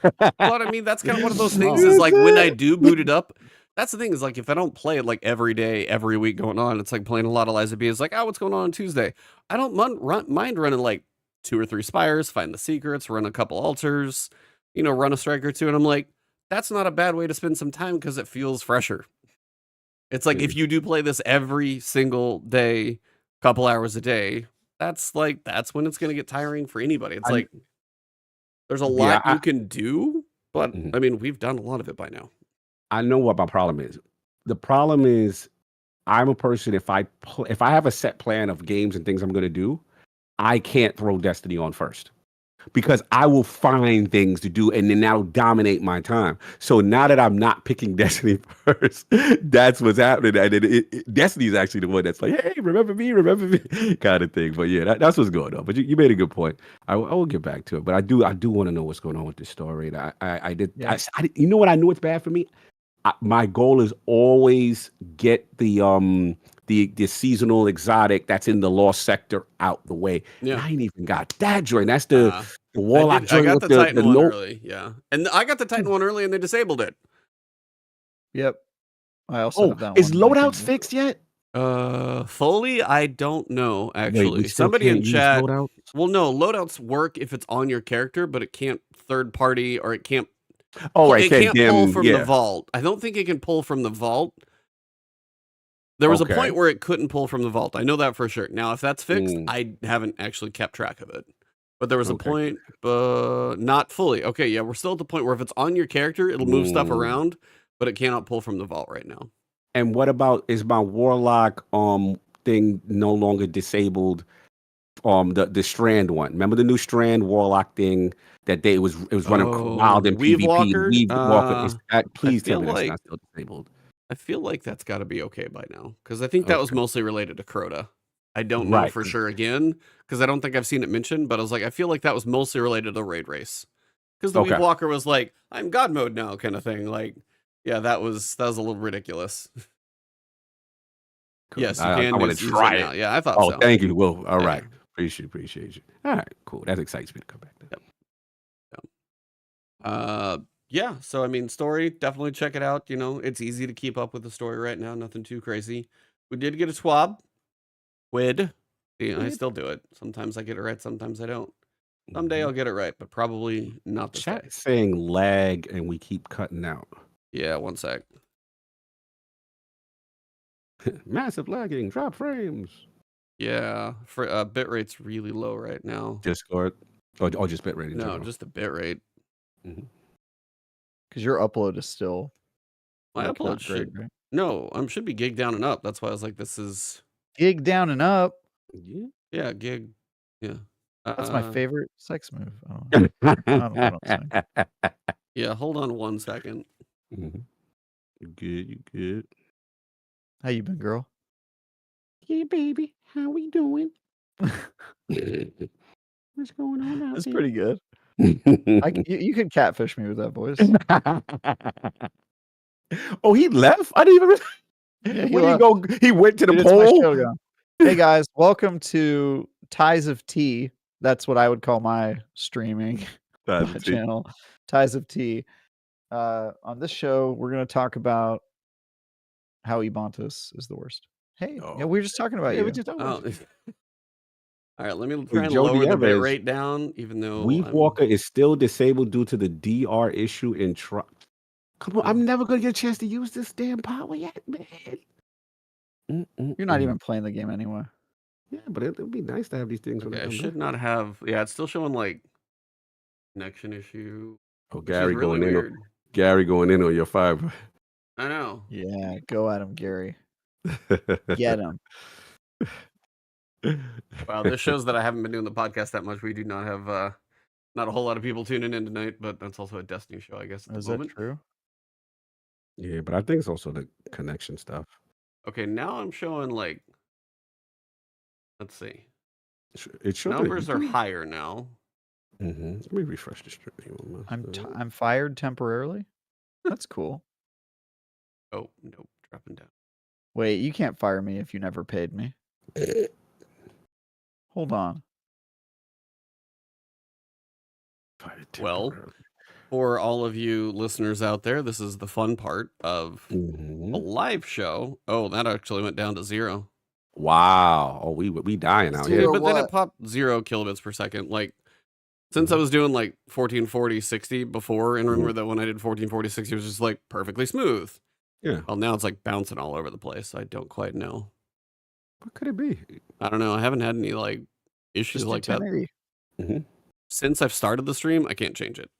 But I mean, that's kind of one of those things is like when I do boot it up, that's the thing is like if I don't play it like every day, every week going on, it's like playing a lot of Liza B. It's like, oh, what's going on Tuesday? I don't mind running like 2 or 3 Spires, find the secrets, run a couple altars, run a strike or two. And I'm like, that's not a bad way to spend some time because it feels fresher. It's like if you do play this every single day, couple hours a day, that's when it's going to get tiring for anybody. It's like there's a lot you can do, but I mean, we've done a lot of it by now. I know what my problem is. The problem is I'm a person, if I have a set plan of games and things I'm going to do, I can't throw Destiny on first because I will find things to do and then that'll dominate my time. So now that I'm not picking Destiny first, that's what's happening. And Destiny is actually the one that's like, hey, remember me kind of thing. But yeah, that's what's going on. But you made a good point. I will get back to it. But I do want to know what's going on with this story. And I did. Yeah. You know what? I know it's bad for me. My goal is always get the seasonal exotic that's in the lost sector out the way. Yeah. And I ain't even got that joint. That's the Warlock I joint got with the Titan one note. early, yeah. And I got the Titan one early and they disabled it. Yep. I also have that is one. loadouts fixed yet? Fully, I don't know, actually. Wait, we still Somebody in can't use chat. loadouts? Well, no, loadouts work if it's on your character, but it can't third party or it can't. Oh, right. It can't pull from the vault. I don't think it can pull from the vault. There was a point where it couldn't pull from the vault. I know that for sure. Now, if that's fixed, I haven't actually kept track of it. But there was a point, not fully. Okay, yeah, we're still at the point where if it's on your character, it'll move stuff around, but it cannot pull from the vault right now. And what about, is my Warlock thing no longer disabled? The Strand one. Remember the new Strand Warlock thing that it was running wild in Weave PvP. Walker? Weave Walker. Please tell me feel that's like- not still disabled. I feel like that's got to be okay by now because I think that was mostly related to Crota. I don't know Right. for sure again because I don't think I've seen it mentioned, but I was like, I feel like that was mostly related to Raid Race. because the Weave Okay. Walker was like, I'm God mode now, kind of thing. Like, yeah, that was a little ridiculous. Cool. Yes, you I can want use to it try now. it. Yeah, I thought Oh, so. thank you. Well, all Yeah. right. Appreciate you. All right, cool. That excites me to come back. Then. Yeah, so I mean, story, definitely check it out. You know, it's easy to keep up with the story right now, nothing too crazy. We did get a swab. Wid. You know, I still do it. Sometimes I get it right, sometimes I don't. Someday I'll get it right, but probably not this day. Chat saying lag and we keep cutting out. Yeah, one sec. Massive lagging, drop frames. Yeah, for bitrate's really low right now. Discord. Or just bitrate in No, general. just the bitrate. Because your upload is still My like, upload not great, should right? no, should be gig down and up. That's why I was like, this is Gig down and up. yeah, gig. Yeah. That's my favorite sex move. I don't know what I'm saying. Yeah, hold on one second. You good, you good. How you been, girl? Yeah, baby. How we doing? What's going on out That's there? pretty good. You can catfish me with that voice. Oh, he left? I didn't even. Yeah, he Where did he left. go? He went to the Dude, it's my poll. show now. Hey guys, welcome to Ties of Tea. That's what I would call my streaming channel. Ties of Tea. On this show, we're going to talk about how Ebontis is the worst. Hey, yeah, we were just talking about you. We just talking about you. All right, let me try and Jody lower the bit Evans, rate down, even though Weave Walker is still disabled due to the DR issue in Come on, I'm never gonna get a chance to use this damn power yet, man. You're not even playing the game anyway. Yeah, but it would be nice to have these things. Okay, I should not have. Yeah, it's still showing like connection issue. Oh, Gary really going weird. Gary going in on your fiber. I know. Yeah, go at him, Gary. Get him. Wow, this shows that I haven't been doing the podcast that much. We do not have not a whole lot of people tuning in tonight, but that's also a Destiny show, I guess. At Is the that moment. true? Yeah, but I think it's also the connection stuff. Okay, now I'm showing like, let's see. It's numbers are higher now. Let me refresh the stream. I'm fired temporarily. That's cool. Oh, nope, dropping down. Wait, you can't fire me if you never paid me. Hold on. Well, for all of you listeners out there, this is the fun part of a live show. Oh, that actually went down to 0. Wow. Oh, we dying out here. But then it popped 0 kilobits per second. Like, since I was doing like 1440 60 before, and remember that when I did 1440 60, it was just like perfectly smooth. Yeah. Well, now it's like bouncing all over the place. I don't quite know. What could it be? I don't know. I haven't had any like issues like that. Since I've started the stream, I can't change it.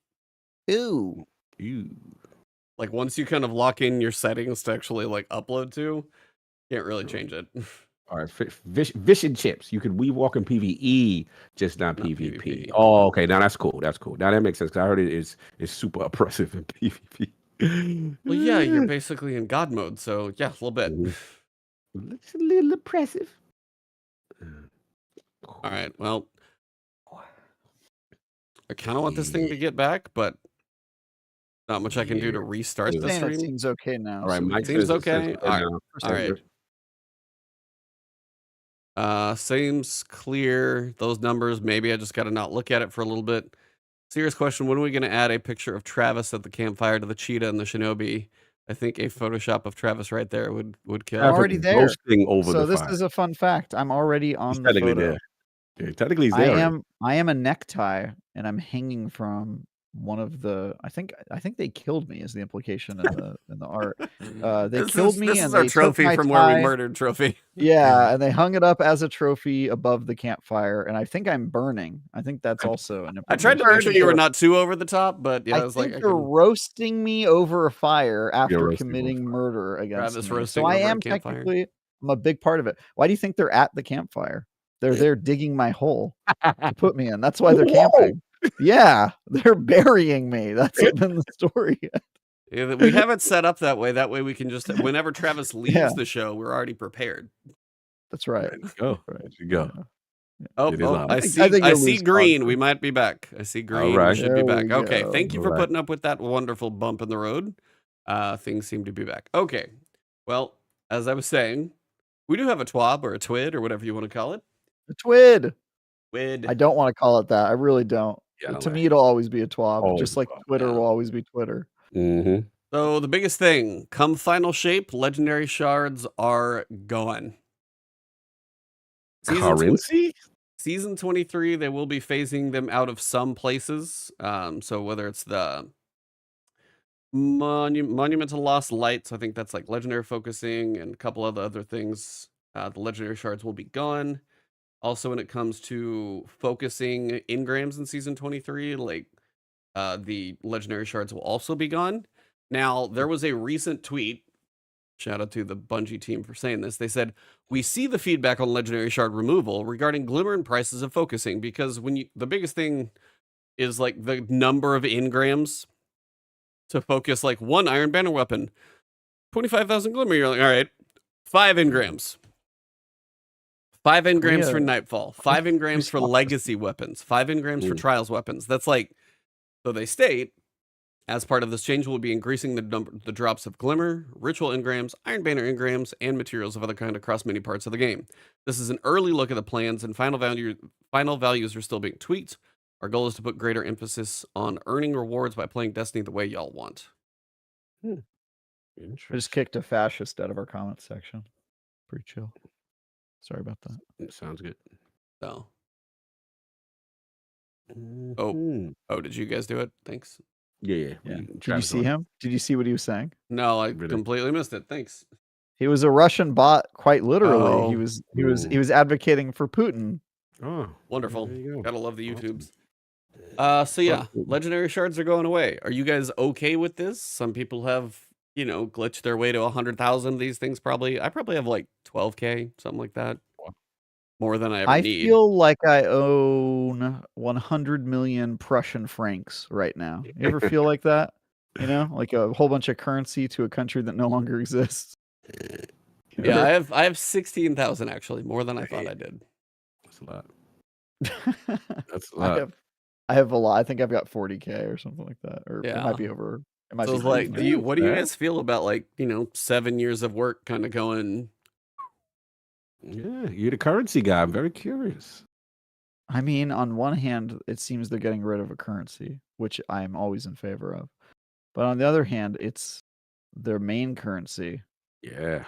Ew. Like once you kind of lock in your settings to actually like upload to, can't really change it. All right, Vision chips. You could Weave Walk in PvE, just not PvP. PvP. Oh, okay. Now that's cool. That's cool. Now that makes sense. Cause I heard it is super oppressive in PvP. Well, yeah, you're basically in God mode, so yeah, a little bit. It's a little oppressive. All right. Well, I kind of want this thing to get back, but not much I can do to restart the stream. It seems okay now. All right, Mike seems okay. All right. Seems clear. Those numbers. Maybe I just got to not look at it for a little bit. Serious question. When are we going to add a picture of Travis at the campfire to the cheetah and the shinobi? I think a Photoshop of Travis right there would kill. I'm already there. Over so the this fire. is a fun fact. I'm already on the photo. There. Yeah, technically, he's there. I am a necktie, and I'm hanging from one of the. I think they killed me. Is the implication in the art? They killed me. This and is our they trophy took my from tie. where we murdered trophy. Yeah, and they hung it up as a trophy above the campfire, and I think I'm burning. I think that's also an. I tried to make sure you were not too over the top, but yeah, I was like, you're roasting me over a fire after committing murder against Travis me. roasting So I over a am campfire. technically, I'm a big part of it. Why do you think they're at the campfire? They're there digging my hole to put me in. That's why they're camping. Yeah, they're burying me. That's been the story. Yeah, we have it set up that way. That way we can just, whenever Travis leaves the show, we're already prepared. That's right. There you go. Oh, It is on. I I see. think I you'll see lose green. We confidence. might be back. I see green. We right. should be There back. we Okay. go. Thank you All for right. putting up with that wonderful bump in the road. Things seem to be back. Okay. Well, as I was saying, we do have a twab or a twid or whatever you want to call it. The twid. I Twid. don't want to call it that. I really don't. Yeah, To like- me, it'll always be a twab, Always just a like twab, Twitter yeah. will always be Twitter. Mm-hmm. So the biggest thing, come final shape, legendary shards are gone. Currency? Season 23, they will be phasing them out of some places. So whether it's the Monumental Lost Lights, I think that's like legendary focusing and a couple of the other things, the legendary shards will be gone. Also, when it comes to focusing engrams in season 23, like the legendary shards will also be gone. Now, there was a recent tweet. Shout out to the Bungie team for saying this. They said, we see the feedback on legendary shard removal regarding glimmer and prices of focusing, because the biggest thing is like the number of engrams to focus like one Iron Banner weapon, 25,000 glimmer. You're like, all right, 5 engrams. 5 engrams for Nightfall, 5 engrams for legacy weapons, 5 engrams for trials weapons. That's like, so they state, as part of this change, we'll be increasing the drops of glimmer, ritual engrams, Iron Banner engrams, and materials of other kind across many parts of the game. This is an early look at the plans, and final values are still being tweaked. Our goal is to put greater emphasis on earning rewards by playing Destiny the way y'all want. I just kicked a fascist out of our comment section. Pretty chill. Sorry about that. Sounds good. So, Mhm. oh, did you guys do it? Thanks. Yeah. Did you see him? Did you see what he was saying? No, I Really? completely missed it. Thanks. He was a Russian bot, quite literally. Oh. He was advocating for Putin. Oh, Wonderful. there you go. Gotta love the Awesome. YouTubes. So yeah, Cool. legendary shards are going away. Are you guys okay with this? Some people have, glitched their way to 100,000 of these things. I probably have like 12K, something like that. More than I ever need. Feel like I own 100 million Prussian francs right now. You ever feel like that? Like a whole bunch of currency to a country that no longer exists. Yeah, I have 16,000 actually, more than I thought I did. That's a lot. That's a lot. I have a lot. I think I've got 40K or something like that. Or it Yeah. might be over. It might So be it's like, crazy. what do you guys feel about 7 years of work kind of going? Yeah, you're the currency guy. I'm very curious. I mean, on one hand, it seems they're getting rid of a currency, which I'm always in favor of. But on the other hand, it's their main currency. Yeah.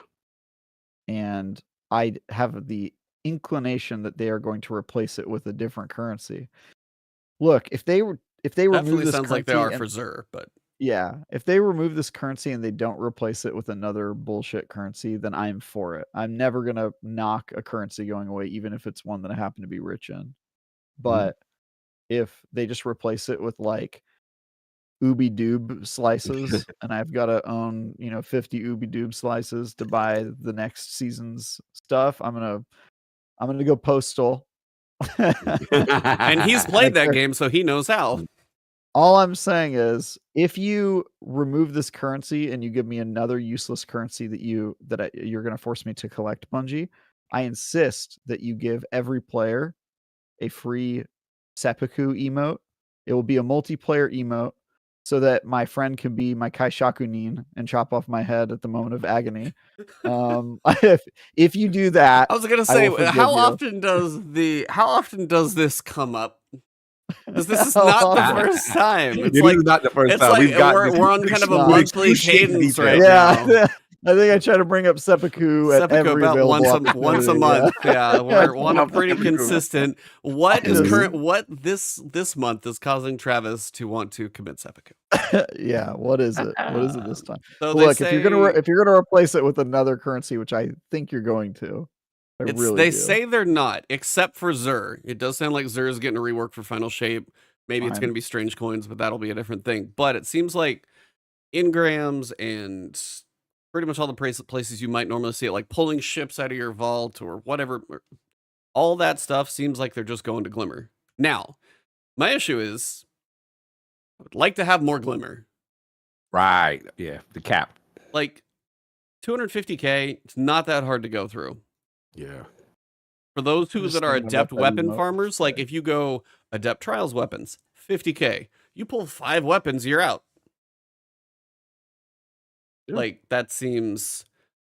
And I have the inclination that they are going to replace it with a different currency. Look, if they remove Definitely this sounds like they currency are for Xur, but yeah, if they remove this currency and they don't replace it with another bullshit currency, then I'm for it. I'm never gonna knock a currency going away, even if it's one that I happen to be rich in. But if they just replace it with like Ooby Doob slices, and I've got to own 50 Ooby Doob slices to buy the next season's stuff, I'm gonna go postal. and he's played that game, so he knows how. All I'm saying is, if you remove this currency and you give me another useless currency that you're going to force me to collect, Bungie, I insist that you give every player a free seppuku emote. It will be a multiplayer emote so that my friend can be my Kaishakunin and chop off my head at the moment of agony. If you do that, I was gonna say, how often does this come up? Because this is not the first time. It's It like is not the first time. like We've got we're on kind of a not. monthly cadence right Yeah, now. I think I try to bring up seppuku at every about available once a opportunity, month. Yeah, we're on a Once a pretty month. consistent. What is current? What this month is causing Travis to want to commit seppuku? Yeah, what is it? What is it this time? So Look, they if you're gonna replace it with another currency, which I think you're going to, they say they're not, except for Xur. It does sound like Xur is getting a rework for Final Shape. Maybe it's going to be strange coins, but that'll be a different thing. But it seems like engrams and pretty much all the places you might normally see it, like pulling ships out of your vault or whatever, all that stuff seems like they're just going to Glimmer. Now, my issue is I would like to have more Glimmer. Right. Yeah. The cap. Like 250K, it's not that hard to go through. Yeah. For those I'm who just that are thinking about adept that weapon emote. farmers, like if you go adept trials weapons, 50K, you pull 5 weapons, you're out. Yeah. Like that seems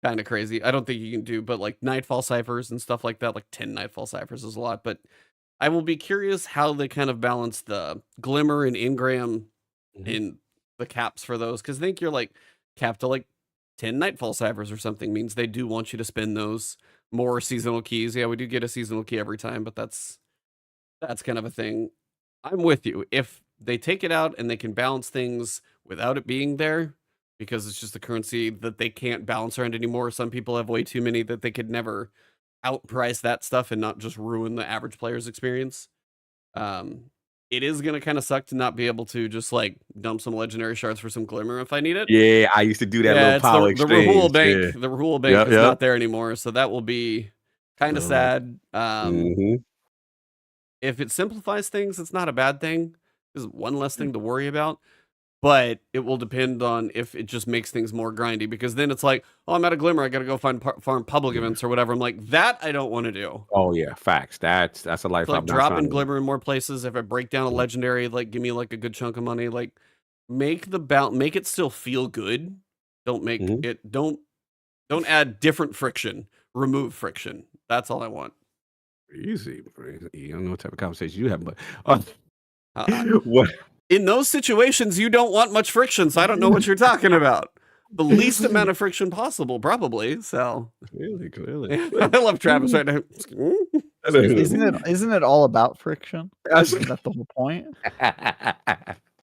kind of crazy. I don't think you can do, but like Nightfall ciphers and stuff like that, like 10 Nightfall ciphers is a lot. But I will be curious how they kind of balance the Glimmer and Engram in the caps for those, because I think you're like capped to like 10 Nightfall ciphers or something. Means they do want you to spend those more seasonal keys. Yeah, we do get a seasonal key every time, but that's kind of a thing. I'm with you. If they take it out and they can balance things without it being there, because it's just a currency that they can't balance around anymore. Some people have way too many that they could never outprice that stuff and not just ruin the average player's experience. Um, it is gonna kind of suck to not be able to just like dump some legendary shards for some glimmer if I need it. Yeah, I used to do that Yeah, little it's power the Rahul exchange. Bank. Yeah. The Rahul Bank Yep, is yep. not there anymore, so that will be kind of Little like, sad. If it simplifies things, it's not a bad thing. There's one less thing to worry about. But it will depend on if it just makes things more grindy, because then it's like, oh, I'm out of glimmer. I got to go farm public events or whatever. I'm like, that I don't want to do. Oh yeah, facts. That's a life It's like I'm not trying dropping to live. glimmer in more places. If I break down a legendary, like give me like a good chunk of money. Like make make it still feel good. Don't make it don't add different friction. Remove friction. That's all I want. Easy. You don't know what type of conversation you have, but what? In those situations, you don't want much friction, so I don't know what you're talking about. The least amount of friction possible, probably. So Clearly. I love Travis right now. Isn't it all about friction? Isn't that the whole point?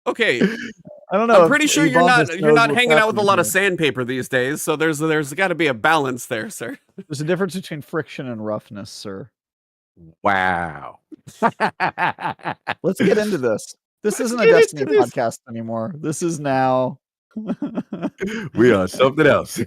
Okay, I don't know. I'm pretty sure you're not hanging out with a lot of sandpaper these days, so there's got to be a balance there, sir. There's a difference between friction and roughness, sir. Wow. Let's get into this. This isn't a Destiny podcast anymore. This is now. We are something else.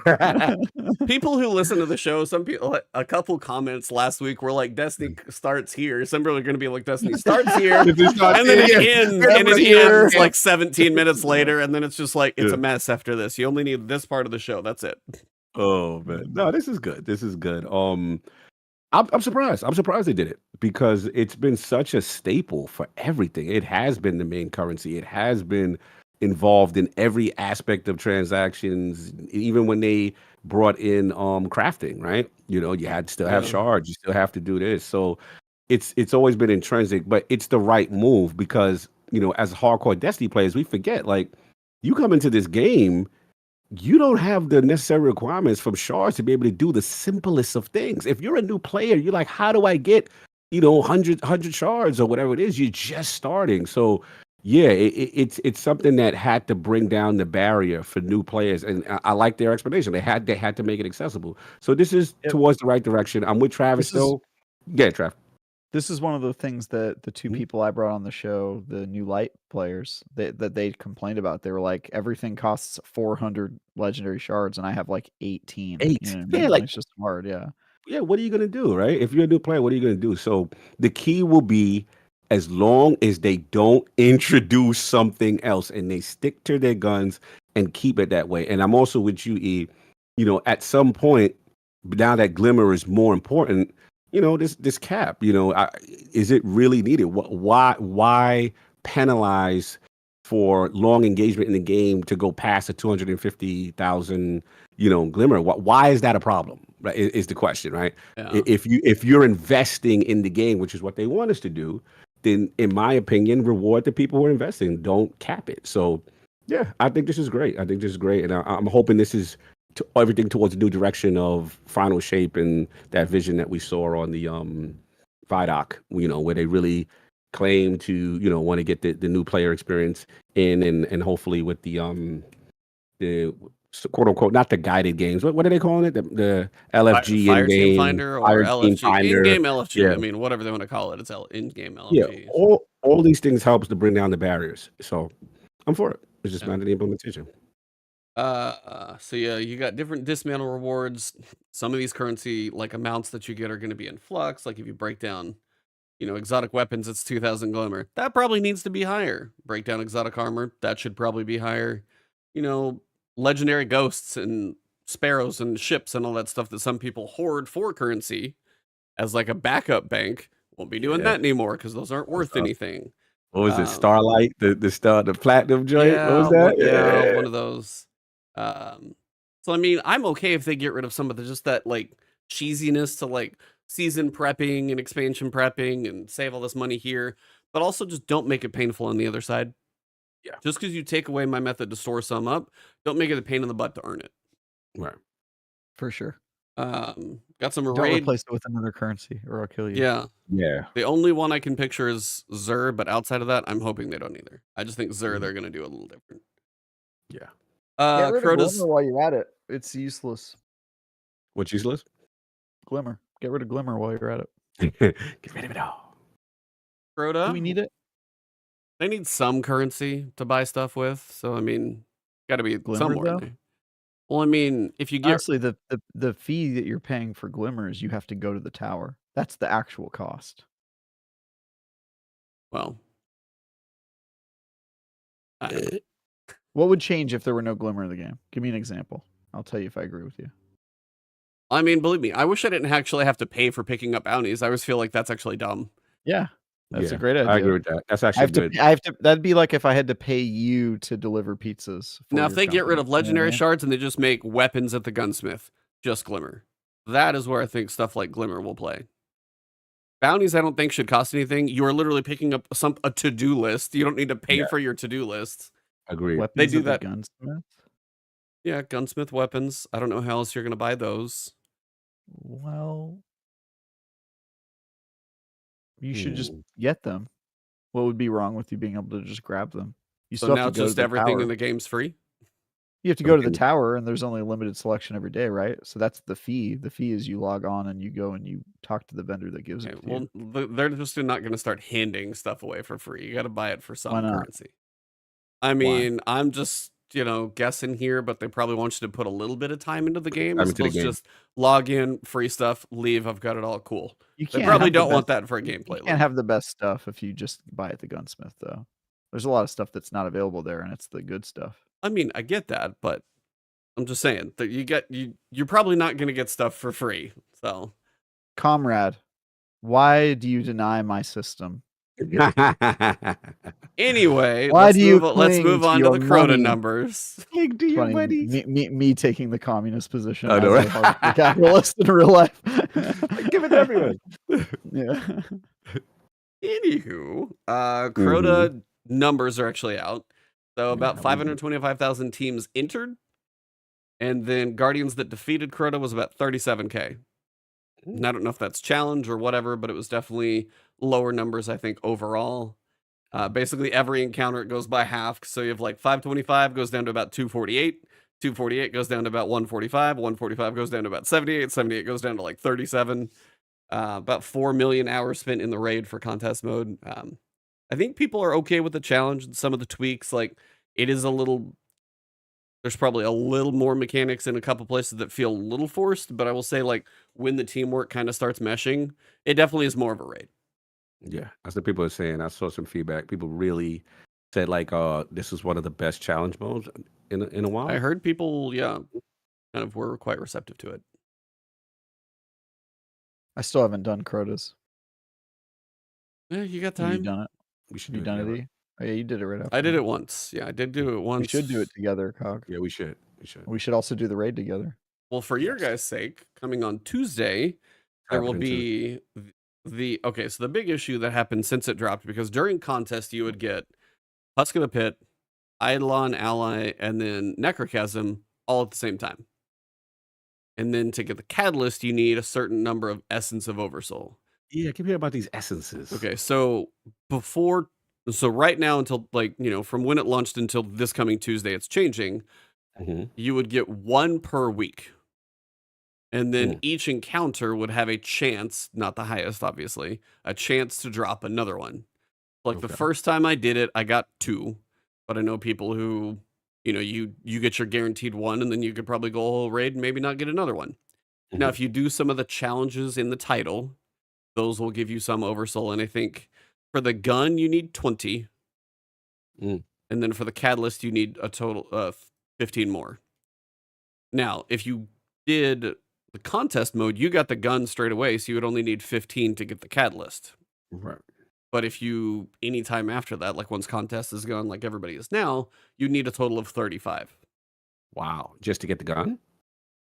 People who listen to the show, some people, a couple comments last week were like, Destiny starts here. Some people are going to be like, Destiny starts here, and then it ends like 17 minutes later, and then it's just like, it's a mess after this. You only need this part of the show. That's it. Oh, man. No, this is good. This is good. I'm surprised. I'm surprised they did it, because it's been such a staple for everything. It has been the main currency. It has been involved in every aspect of transactions, even when they brought in crafting, right? You know, you had to still have shards, you still have to do this. So it's always been intrinsic, but it's the right move, because, you know, as hardcore Destiny players, we forget, like, you come into this game, you don't have the necessary requirements from shards to be able to do the simplest of things. If you're a new player, you're like, how do I get, you know, 100 shards or whatever it is? You're just starting. So yeah, it's something that had to bring down the barrier for new players. And I like their explanation. They had to make it accessible. So this is towards the right direction. I'm with Travis though. Yeah, Trav. This is one of the things that the two people I brought on the show, the new light players, that they complained about. They were like, everything costs 400 legendary shards, and I have like 18. You know what I mean? Yeah, like, it's just hard. Yeah. Yeah, what are you gonna do, right? If you're a new player, what are you gonna do? So the key will be, as long as they don't introduce something else and they stick to their guns and keep it that way. And I'm also with you, E. You know, at some point, now that glimmer is more important, you know, this cap, you know, is it really needed? Why penalize for long engagement in the game to go past a 250,000, you know, glimmer? Why is that a problem? Right, is the question, right? Yeah. If you're investing in the game, which is what they want us to do, then in my opinion, reward the people who are investing. Don't cap it. So yeah, I think this is great. And I'm hoping this is everything towards the new direction of final shape and that vision that we saw on the Vidoc, you know, where they really claim to, you know, want to get the new player experience in, and hopefully with the quote unquote, not the guided games. What are they calling it? The LFG Fire in-game Team Finder or Fire LFG Team Finder. in-game LFG. Yeah. I mean, whatever they want to call it, it's in-game LFG. Yeah, all these things helps to bring down the barriers. So I'm for it. It's just not the implementation. So yeah, you got different dismantle rewards. Some of these currency like amounts that you get are going to be in flux. Like if you break down, you know, exotic weapons, it's 2,000 glimmer. That probably needs to be higher. Break down exotic armor, that should probably be higher. You know, legendary ghosts and sparrows and ships and all that stuff that some people hoard for currency. as like a backup bank. Won't be doing that anymore because those aren't worth anything. What was it? Starlight, the platinum joint. What was Well, that? yeah, one of those. So I mean, I'm okay if they get rid of some of the just that like cheesiness to like season prepping and expansion prepping and save all this money here, but also just don't make it painful on the other side. Yeah. Just because you take away my method to store some up, don't make it a pain in the butt to earn it. Right. For sure. Got some Don't raid. replace it with another currency or I'll kill you. Yeah. Yeah. The only one I can picture is Zur, but outside of that, I'm hoping they don't either. I just think Zur, they're going to do a little different. Yeah. Get rid of Crota's. Glimmer while you're at it. It's useless. What's useless? Glimmer. Get rid of Glimmer while you're at it. Get rid of it all. Crota. Do we need it? They need some currency to buy stuff with. So, I mean, got to be Glimmer, somewhere in though? there. Well, I mean, if you get. Honestly, the fee that you're paying for Glimmer is you have to go to the tower. That's the actual cost. Well. What would change if there were no Glimmer in the game? Give me an example. I'll tell you if I agree with you. I mean, believe me, I wish I didn't actually have to pay for picking up bounties. I always feel like that's actually dumb. Yeah. That's a great idea. I agree with that. That's actually good. That'd be like if I had to pay you to deliver pizzas. Now, if they get rid of legendary shards and they just make weapons at the gunsmith, just Glimmer, that is where I think stuff like Glimmer will play. Bounties, I don't think should cost anything. You are literally picking up a to-do list. You don't need to pay for your to-do lists. Agreed. Weapons they do of the that. Gunsmith? Yeah, gunsmith weapons. I don't know how else you're going to buy those. Well, you should just get them. What would be wrong with you being able to just grab them? You So still now have to go just to the everything tower. in the game's free? You have to go to the tower, and there's only a limited selection every day, right? So that's the fee. The fee is you log on and you go and you talk to the vendor that gives it to you. Well, they're just not going to start handing stuff away for free. You got to buy it for some Why not? currency. I mean, I'm just, guessing here, but they probably want you to put a little bit of time into the game as opposed to just log in, free stuff, leave, I've got it all cool. They probably don't want that for a gameplay. You can't have the best stuff if you just buy at the gunsmith, though. There's a lot of stuff that's not available there, and it's the good stuff. I mean, I get that, but I'm just saying that you're probably not going to get stuff for free. So, comrade, why do you deny my system? Anyway, let's move on to the Crota numbers. Me taking the communist position as a capitalist in real life. Give it to everyone. Yeah. Anywho, Crota numbers are actually out. So about 525,000 teams entered. And then Guardians that defeated Crota was about 37K. And I don't know if that's challenge or whatever, but it was definitely lower numbers, I think, overall. Basically, every encounter it goes by half. So you have like 525 goes down to about 248. 248 goes down to about 145. 145 goes down to about 78. 78 goes down to like 37. About 4 million hours spent in the raid for contest mode. I think people are okay with the challenge and some of the tweaks. Like, it is there's probably a little more mechanics in a couple places that feel a little forced, but I will say, like, when the teamwork kind of starts meshing, it definitely is more of a raid. Yeah, that's what people are saying. I saw some feedback. People really said, like, this is one of the best challenge modes in a while. I heard people, kind of were quite receptive to it. I still haven't done Crotas. Yeah, you got time. Have you done it? We should do it. Oh, yeah, you did it right after. I did it once. Yeah, I did do it once. We should do it together, Cog. Yeah, we should. We should also do the raid together. Well, for your guys' sake, coming on Tuesday, there will be so the big issue that happened since it dropped, because during contest you would get Husk of the Pit, Eidolon Ally, and then Necrochasm all at the same time. And then to get the Catalyst, you need a certain number of Essence of Oversoul. Yeah, I keep hearing about these essences. Okay, so right now until from when it launched until this coming Tuesday, it's changing. You would get one per week. And then each encounter would have a chance, not the highest, obviously, a chance to drop another one. Like the first time I did it, I got 2. But I know people who, you get your guaranteed 1, and then you could probably go a whole raid and maybe not get another one. Now, if you do some of the challenges in the title, those will give you some oversoul. And I think for the gun, you need 20. And then for the Catalyst, you need a total of 15 more. Now, if you did The contest mode, you got the gun straight away, so you would only need 15 to get the catalyst. Right. But if you, anytime after that, like once contest is gone, like everybody is now, you need a total of 35. Wow. Just to get the gun?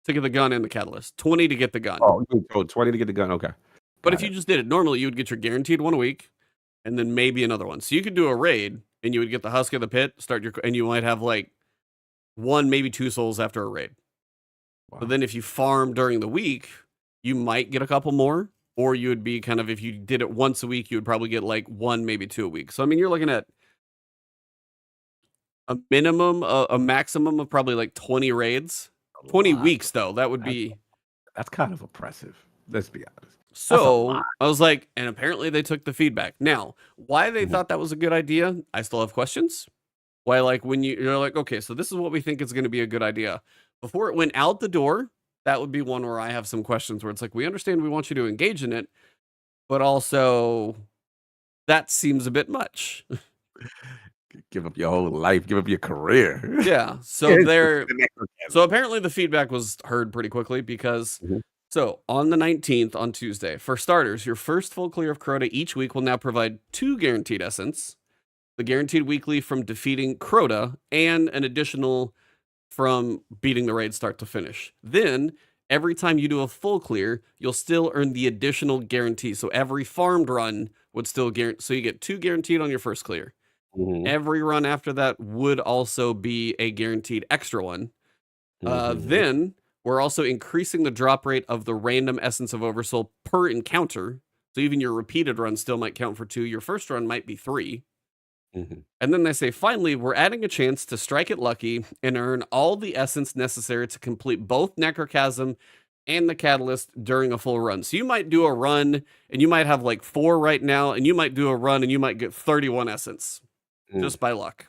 To get the gun and the catalyst. 20 to get the gun. Oh, 20 to get the gun. Okay. But if you just did it normally, you would get your guaranteed one a week and then maybe another one. So you could do a raid and you would get the Husk of the Pit, and you might have like 1, maybe 2 souls after a raid. Wow. But then if you farm during the week, you might get a couple more, or you would be kind of, if you did it once a week, you would probably get like 1, maybe 2 a week. So, I mean, you're looking at a minimum, a maximum of probably like 20 raids. 20 weeks, though. That would be... That's kind of oppressive. Let's be honest. So I was like, and apparently they took the feedback. Now, why they thought that was a good idea, I still have questions. Why, like, when you're like, okay, so this is what we think is going to be a good idea. Before it went out the door, that would be one where I have some questions where it's like, we understand we want you to engage in it, but also that seems a bit much. Give up your whole life, give up your career. Yeah. So apparently the feedback was heard pretty quickly because so on the 19th, on Tuesday, for starters, your first full clear of Crota each week will now provide 2 guaranteed essence, the guaranteed weekly from defeating Crota, and an additional from beating the raid start to finish. Then every time you do a full clear, you'll still earn the additional guarantee. So every farmed run would still guarantee. So you get 2 guaranteed on your first clear. Every run after that would also be a guaranteed extra one. Then we're also increasing the drop rate of the random Essence of Oversoul per encounter. So even your repeated run still might count for 2. Your first run might be 3. And then they say, finally, we're adding a chance to strike it lucky and earn all the essence necessary to complete both Necrochasm and the Catalyst during a full run. So you might do a run and you might have like 4 right now, and you might do a run and you might get 31 essence just by luck.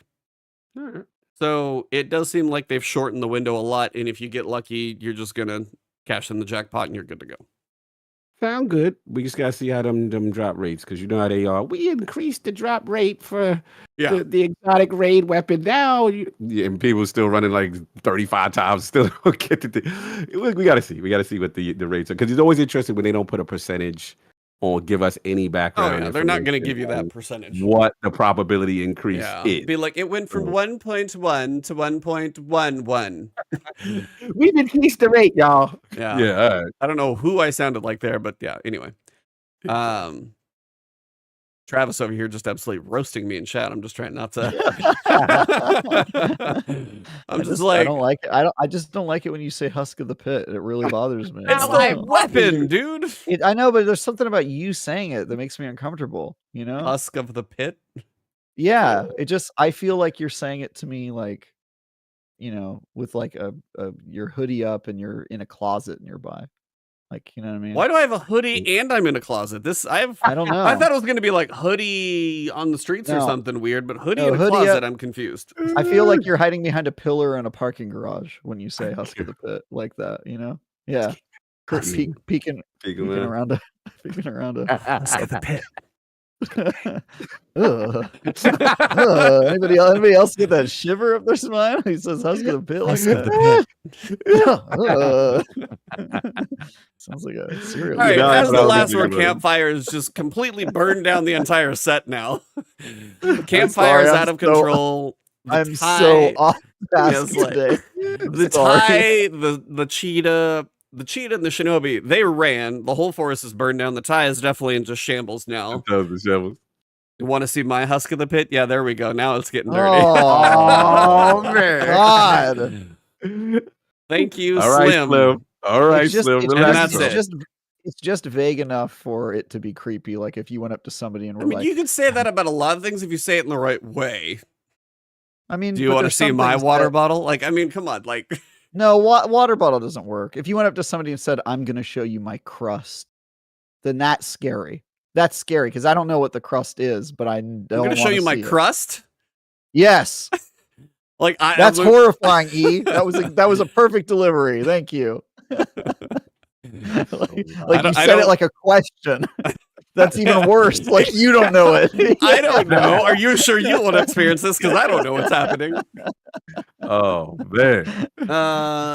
So it does seem like they've shortened the window a lot. And if you get lucky, you're just going to cash in the jackpot and you're good to go. Sound good. We just gotta see how them drop rates, because you know how they are. We increased the drop rate for the exotic raid weapon. Now, and people still running like 35 times. Still don't get the thing. We gotta see. We gotta see what the rates are, because it's always interesting when they don't put a percentage or give us any background. Oh, yeah, they're not going to give you that percentage. What the probability increase is. Be like, it went from 1.1 to 1.11. We've increased the rate, y'all. Yeah. I don't know who I sounded like there, but yeah, anyway. Travis over here just absolutely roasting me in chat. I'm just trying not to. I don't like it. I just don't like it when you say Husk of the Pit. It really bothers me. It's my weapon, dude. I know, but there's something about you saying it that makes me uncomfortable. You know, Husk of the Pit. Yeah, I feel like you're saying it to me like, you know, with like your hoodie up and you're in a closet nearby. Like, you know what I mean? Why do I have a hoodie and I'm in a closet? I don't know. I thought it was going to be like hoodie on the streets or something weird, but hoodie in a closet, I'm confused. I feel like you're hiding behind a pillar in a parking garage when you say Husk of the Pit like that, you know? Yeah. Peeking around a Husk of the Pit. Anybody else get that shiver up their spine? He says Husk of the Pit like that. Sounds like a serial. All right, as the last word campfire is just completely burned down the entire set now. The campfire is out of control. I'm so off task today. The tie, the cheetah. The cheetah and the shinobi, they ran. The whole forest is burned down. The tie is definitely in just shambles now. You want to see my Husk of the Pit? Yeah, there we go. Now it's getting dirty. Oh, man. God. Thank you, All right, Slim. All right, Slim. It's just vague enough for it to be creepy. Like if you went up to somebody and were like... you could say that about a lot of things if you say it in the right way. I mean... Do you want to see my water bottle? Like, I mean, come on. Like... No, water bottle doesn't work. If you went up to somebody and said, I'm going to show you my crust, then that's scary. That's scary because I don't know what the crust is, but I'm going to show you my crust? Yes. Like that's horrifying, E. That was a perfect delivery. Thank you. like you said it like a question. That's even worse. Like you don't know it. I don't know. Are you sure you want to experience this? Because I don't know what's happening. Oh man.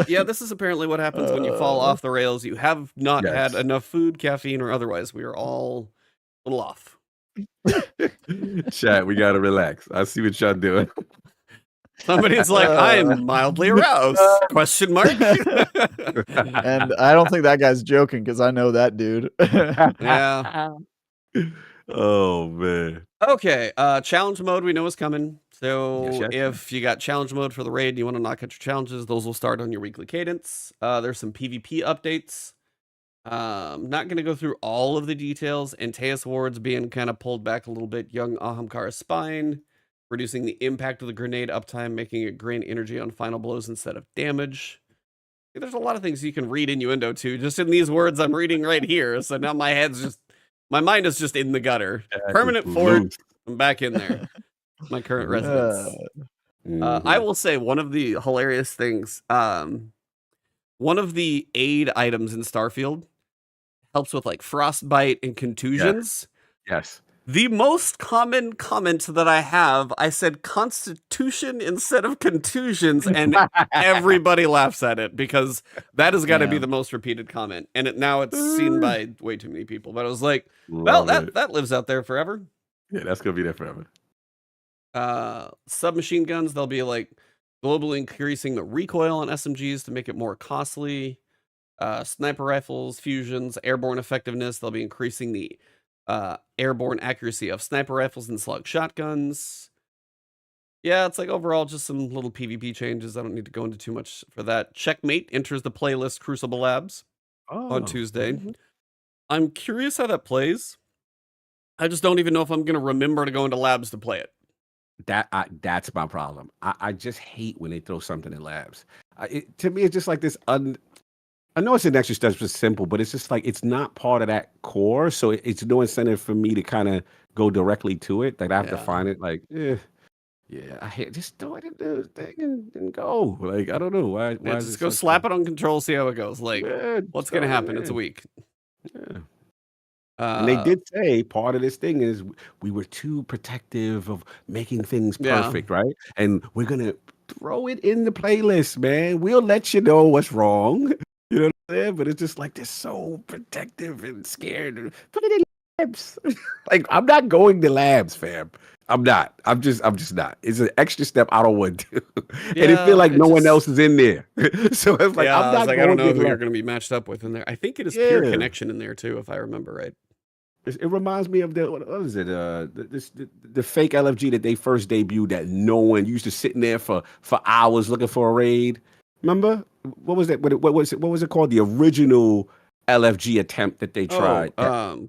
Yeah, this is apparently what happens when you fall off the rails. You have not had Yes. enough food, caffeine, or otherwise. We are all a little off. Chat, we gotta relax. I see what y'all doing. Somebody's like, I am mildly aroused? Question mark. And I don't think that guy's joking because I know that dude. Yeah. Oh man. Okay. Challenge mode we know is coming. So Yes. if you got challenge mode for the raid and you want to knock out your challenges, those will start on your weekly cadence. There's some PvP updates. Not going to go through all of the details. Antaeus wards being kind of pulled back a little bit. Young Ahamkara's spine, reducing the impact of the grenade uptime, making it gain energy on final blows instead of damage. There's a lot of things you can read innuendo to just in these words I'm reading right here. So now my mind is just in the gutter. Permanent fort. I'm back in there. My current residence. I will say one of the hilarious things. One of the aid items in Starfield helps with like frostbite and contusions. Yes. The most common comment that I have, I said constitution instead of contusions, and everybody laughs at it because that has got to be the most repeated comment. And now it's seen by way too many people. But I was like, well, that lives out there forever. Yeah, that's gonna be there forever. Submachine guns, they'll be like globally increasing the recoil on SMGs to make it more costly. Sniper rifles, fusions, airborne effectiveness, they'll be increasing the airborne accuracy of sniper rifles and slug shotguns. Yeah, it's like overall just some little PvP changes. I don't need to go into too much for that. Checkmate enters the playlist Crucible Labs on Tuesday. I'm curious how that plays. I just don't even know if I'm going to remember to go into labs to play it. That's my problem. I just hate when they throw something in labs. To me, it's just like this. I know it's an extra step, it's simple, but it's just like it's not part of that core. So it's no incentive for me to kind of go directly to it. Like I have to find it. Like, I hate just throw it in the thing and go. Like I don't know why. Just go slap it on control, see how it goes. Like, what's gonna happen? It's a week. Yeah. And they did say part of this thing is we were too protective of making things perfect, right? And we're gonna throw it in the playlist, man. We'll let you know what's wrong. You know what I'm saying? But it's just like they're so protective and scared. Put it in labs. Like I'm not going to labs, fam. I'm not. I'm just not. It's an extra step I don't want to. And it feel like no one else is in there. So it's like I'm not going I don't know who you're going to be matched up with in there. I think it is pure connection in there too, if I remember right. It reminds me of what is it? The fake LFG that they first debuted that no one used to sitting there for hours looking for a raid. Remember? What was that? What was it called? The original LFG attempt that they tried.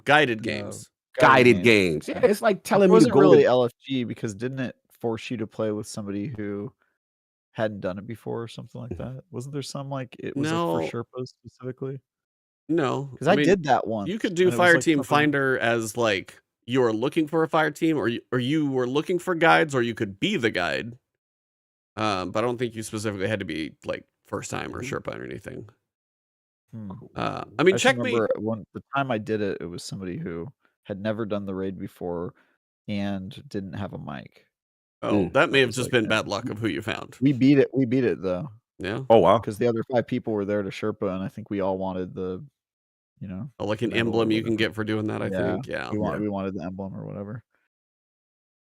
Guided games. Guided games. Yeah, it's like telling me it wasn't really LFG because didn't it force you to play with somebody who hadn't done it before or something like that? Wasn't there some like it was like for Sherpas specifically? No, because I did that once. You could do Fireteam Finder as like you are looking for a fire team, or you were looking for guides, or you could be the guide. But I don't think you specifically had to be like first time or Sherpa or anything. I mean, Checkmate. The time I did it, it was somebody who had never done the raid before and didn't have a mic. Oh, that may have just been bad luck of who you found. We beat it though. Yeah. Oh wow. Because the other 5 people were there to Sherpa, and I think we all wanted the, like an emblem you can get for doing that. I think. Yeah. We wanted the emblem or whatever.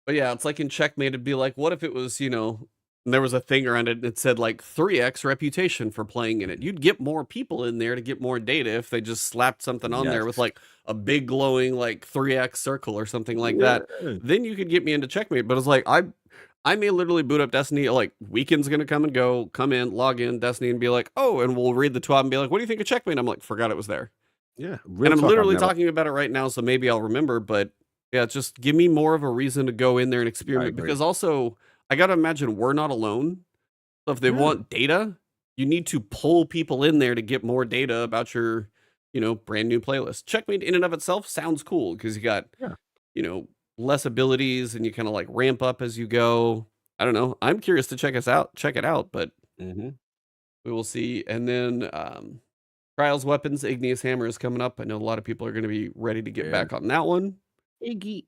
But yeah, it's like in Checkmate, it'd be like, what if it was, there was a thing around it that said like 3x reputation for playing in it. You'd get more people in there to get more data if they just slapped something on there with like a big glowing like 3x circle or something like that. Then you could get me into Checkmate. But it's like I may literally boot up Destiny, like weekend's gonna come in, log in Destiny and be like, oh, and we'll read the TWAB and be like, what do you think of Checkmate? I'm like, forgot it was there. Yeah. And I'm literally talking about it right now, so maybe I'll remember, but yeah, just give me more of a reason to go in there and experiment, because also I got to imagine we're not alone. So if they want data, you need to pull people in there to get more data about your, brand new playlist. Checkmate in and of itself sounds cool because you got, less abilities and you kind of like ramp up as you go. I don't know. I'm curious to check it out, but we will see. And then Trials Weapons, Igneous Hammer is coming up. I know a lot of people are going to be ready to get back on that one. Iggy.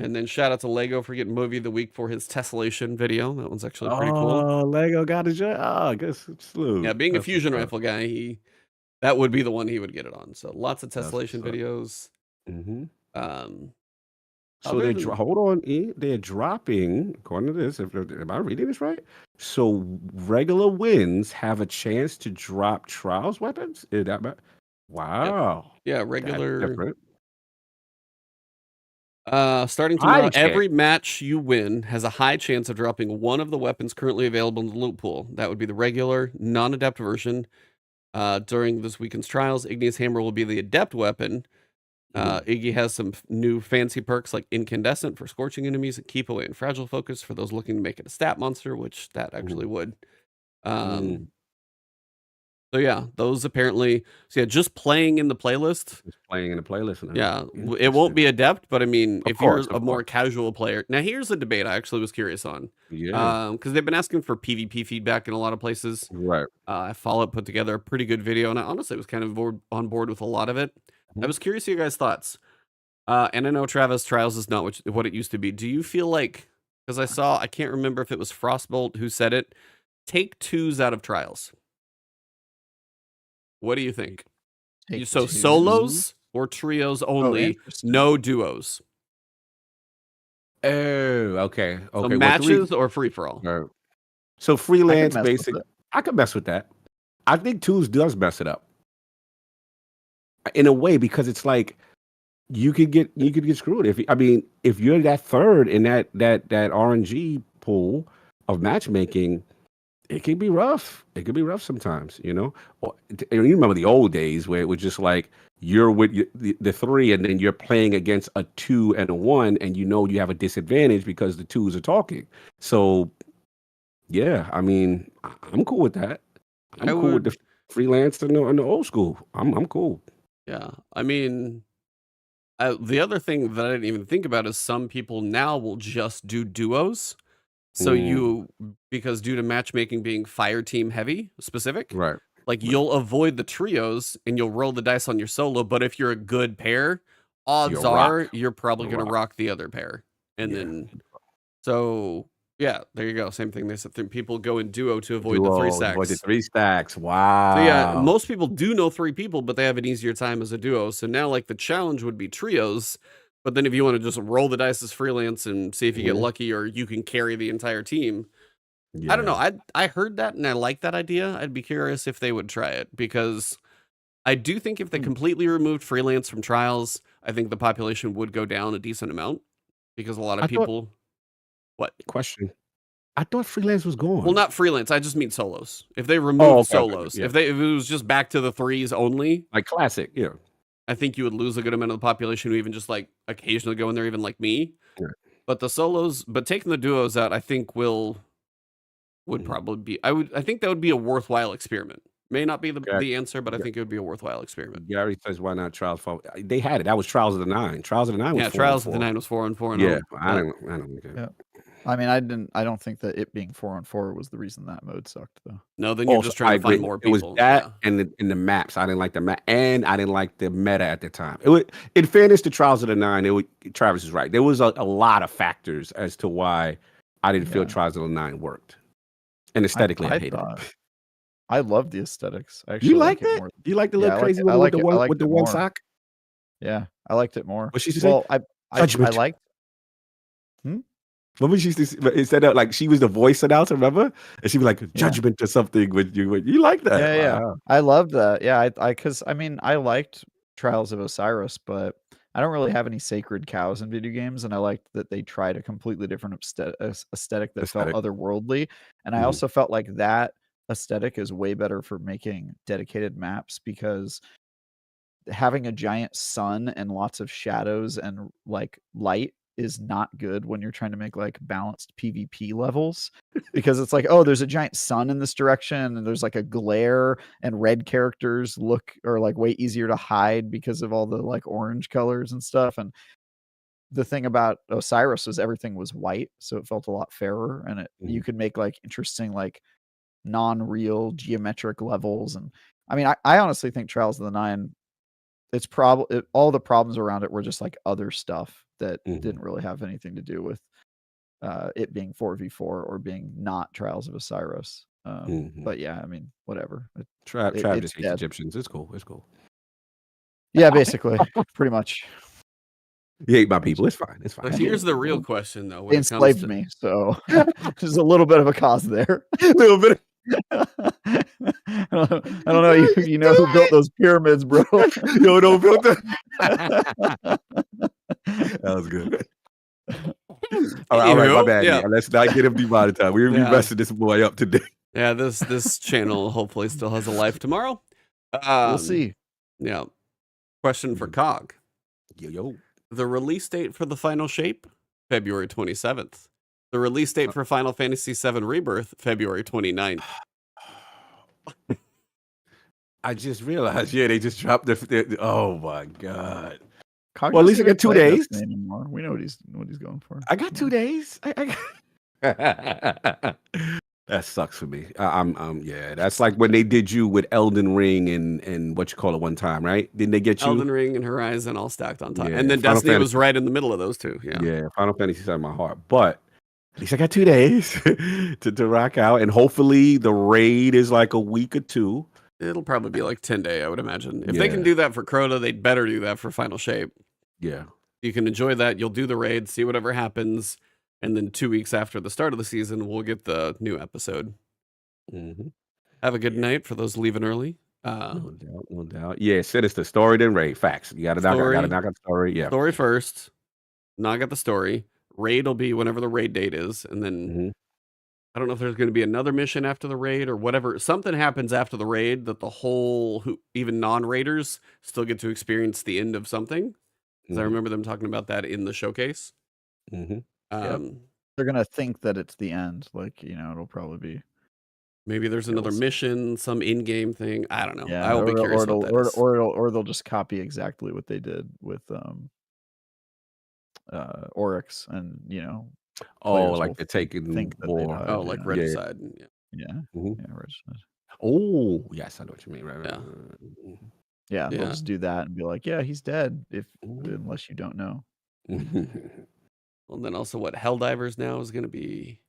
And then shout out to Lego for getting movie of the week for his Tessellation video. That one's actually pretty cool. Oh, Lego got a job. Oh, good salute. Yeah, being a That's fusion what's up. rifle guy, that would be the one he would get it on. So lots of That's Tessellation what's up. videos. Mm-hmm. So Other they're than hold on, E. They're dropping, according to this, am I reading this right? So regular wins have a chance to drop trials weapons? Is that Yep. wow? Yeah, That's regular. different. Starting High tomorrow, chance. every match you win has a high chance of dropping one of the weapons currently available in the loot pool. That would be the regular, non-adept version. During this weekend's trials, Igneous Hammer will be the adept weapon. Iggy has some new fancy perks like Incandescent for scorching enemies, and Keep Away and Fragile Focus for those looking to make it a stat monster, which that actually would. So yeah, those apparently. So yeah, just playing in the playlist. Just playing in the playlist now. Yeah, it won't be adept, but I mean, if you're a more course. casual player. Now, here's a debate I actually was curious on. Yeah. Because they've been asking for PvP feedback in a lot of places. Right. Fallout put together a pretty good video, and I honestly was kind of on board with a lot of it. I was curious your guys' thoughts. And I know Travis, Trials is not what it used to be. Do you feel like, because I can't remember if it was Frostbolt who said it, take twos out of Trials. What do you think? So twos? solos or trios only, no duos. Oh, okay. So matches or free for all. Right. So freelance basic. I could mess with that. I think twos does mess it up in a way, because it's like you could get screwed if you're that third in that RNG pool of matchmaking. It can be rough. It can be rough sometimes, you know. You remember the old days where it was just like you're with the three, and then you're playing against a 2 and a 1, and you know you have a disadvantage because the twos are talking. So, yeah, I mean, I'm cool with that. I'm cool with the freelance and the old school. I'm cool. Yeah, I mean, the other thing that I didn't even think about is some people now will just do duos. So because due to matchmaking being fire team heavy specific, right? Like you'll avoid the trios and you'll roll the dice on your solo. But if you're a good pair, odds are you're probably going to rock the other pair. And then, so yeah, there you go. Same thing. They said people go in duo to avoid the 3 stacks. Avoid the 3 stacks. Wow. So yeah, most people do know 3 people, but they have an easier time as a duo. So now like the challenge would be trios. But then if you want to just roll the dice as freelance and see if you get lucky or you can carry the entire team. I don't know. I heard that and I like that idea. I'd be curious if they would try it, because I do think if they completely removed freelance from trials, I think the population would go down a decent amount, because a lot of people. What? Question. I thought freelance was gone. Well, not freelance. I just mean solos. If they removed solos, if it was just back to the 3s only, like classic, yeah. I think you would lose a good amount of the population who even just like occasionally go in there, even like me. Right. But the solos, taking the duos out, I think would probably be. I think that would be a worthwhile experiment. May not be the answer, but I think it would be a worthwhile experiment. Gary says, "Why not Trials 4?" They had it. That was Trials of the 9. Trials of the 9 was 4. Trials of the 9 was 4-on-4. Yeah, I don't get it. Yeah. I mean, I don't think that it being 4-on-4 was the reason that mode sucked, though. No, then you're just trying to find more people. It was that and in the maps. I didn't like the map, and I didn't like the meta at the time. In fairness to Trials of the 9, Travis is right. There was a lot of factors as to why I didn't feel Trials of the 9 worked. And aesthetically, I hated it. I love the aesthetics. Actually, you liked it? You like the little crazy one with the one sock? Yeah, I liked it more. What she said? Well, I liked. What was she said that like she was the voice announcer, remember? And she'd be like judgment or something with you. You like that? Yeah, wow. I loved that. Yeah, because I mean I liked Trials of Osiris, but I don't really have any sacred cows in video games, and I liked that they tried a completely different aesthetic that felt otherworldly. And I also felt like that aesthetic is way better for making dedicated maps, because having a giant sun and lots of shadows and like light is not good when you're trying to make like balanced PvP levels, because it's like, oh, there's a giant sun in this direction and there's like a glare, and red characters are like way easier to hide because of all the like orange colors and stuff. And the thing about Osiris was everything was white, so it felt a lot fairer, and you could make like interesting like non-real geometric levels. And I mean, I honestly think Trials of the 9 it's probably all the problems around it were just like other stuff that Mhm. didn't really have anything to do with it being 4v4 or being not Trials of Osiris. Mhm. But yeah, I mean, whatever. Trav It's just hates dead. Egyptians. It's cool. It's cool. Yeah, basically, pretty much. You hate my people. It's fine. It's But fine. here's the real question, though. They When it comes enslaved to me, so there's a little bit of a cause there. A little bit. I don't know. You know who built those pyramids, bro? Yo, don't build that. That was good. All right, my bad. yeah. Yeah, let's not get him demonetized. We're Yeah. messing this boy up today. Yeah, this channel hopefully still has a life tomorrow. We'll see. Yeah. Question for Cog. Yo. The release date for the final shape, February 27th. The release date for Final Fantasy VII Rebirth, February 29th. I just realized, they just dropped the oh my god. Cog Well, at least I doesn't got 2 play days. Destiny anymore. We know what he's going for. I got 2 days. That sucks for me. Yeah, that's like when they did you with Elden Ring and what you call it one time, right? Didn't they get you? Elden Ring and Horizon all stacked on top. Yeah, and then Final Destiny Fantasy- was right in the middle of those two. Yeah. Yeah, Final Fantasy set my heart. But at least I got 2 days to rock out. And hopefully the raid is like a week or two. It'll probably be like 10-day, I would imagine. If they Yeah. can do that for Crota, they'd better do that for Final Shape. Yeah. You can enjoy that. You'll do the raid, see whatever happens. And then 2 weeks after the start of the season, we'll get the new episode. Mm-hmm. Have a good night for those leaving early. No doubt, no doubt. Yeah, sinister story then raid. Facts. You gotta knock out the story. Yeah. Story first. Knock out the story. Raid will be whenever the raid date is. And then Mhm. I don't know if there's going to be another mission after the raid or whatever. Something happens after the raid that the whole, even non-raiders, still get to experience the end of something. Because I Mhm. remember them talking about that in the showcase. Mhm. They're gonna think that it's the end. Like, it'll probably be. Maybe there's Yeah, another we'll see. mission, some in-game thing. I don't know. Yeah, I will be curious what that is. or they'll just copy exactly what they did with Oryx, and Oh, players like will they're taking think that they more. died. Oh, like yeah. Regicide. Yeah. Yeah, Mhm. yeah, Regicide. Oh, yes, I know what you mean. Right. Yeah. Mhm. Yeah, they'll Yeah. just do that and be like, yeah, he's dead. Mhm. Unless you don't know. Well, and then also what Helldivers now is going to be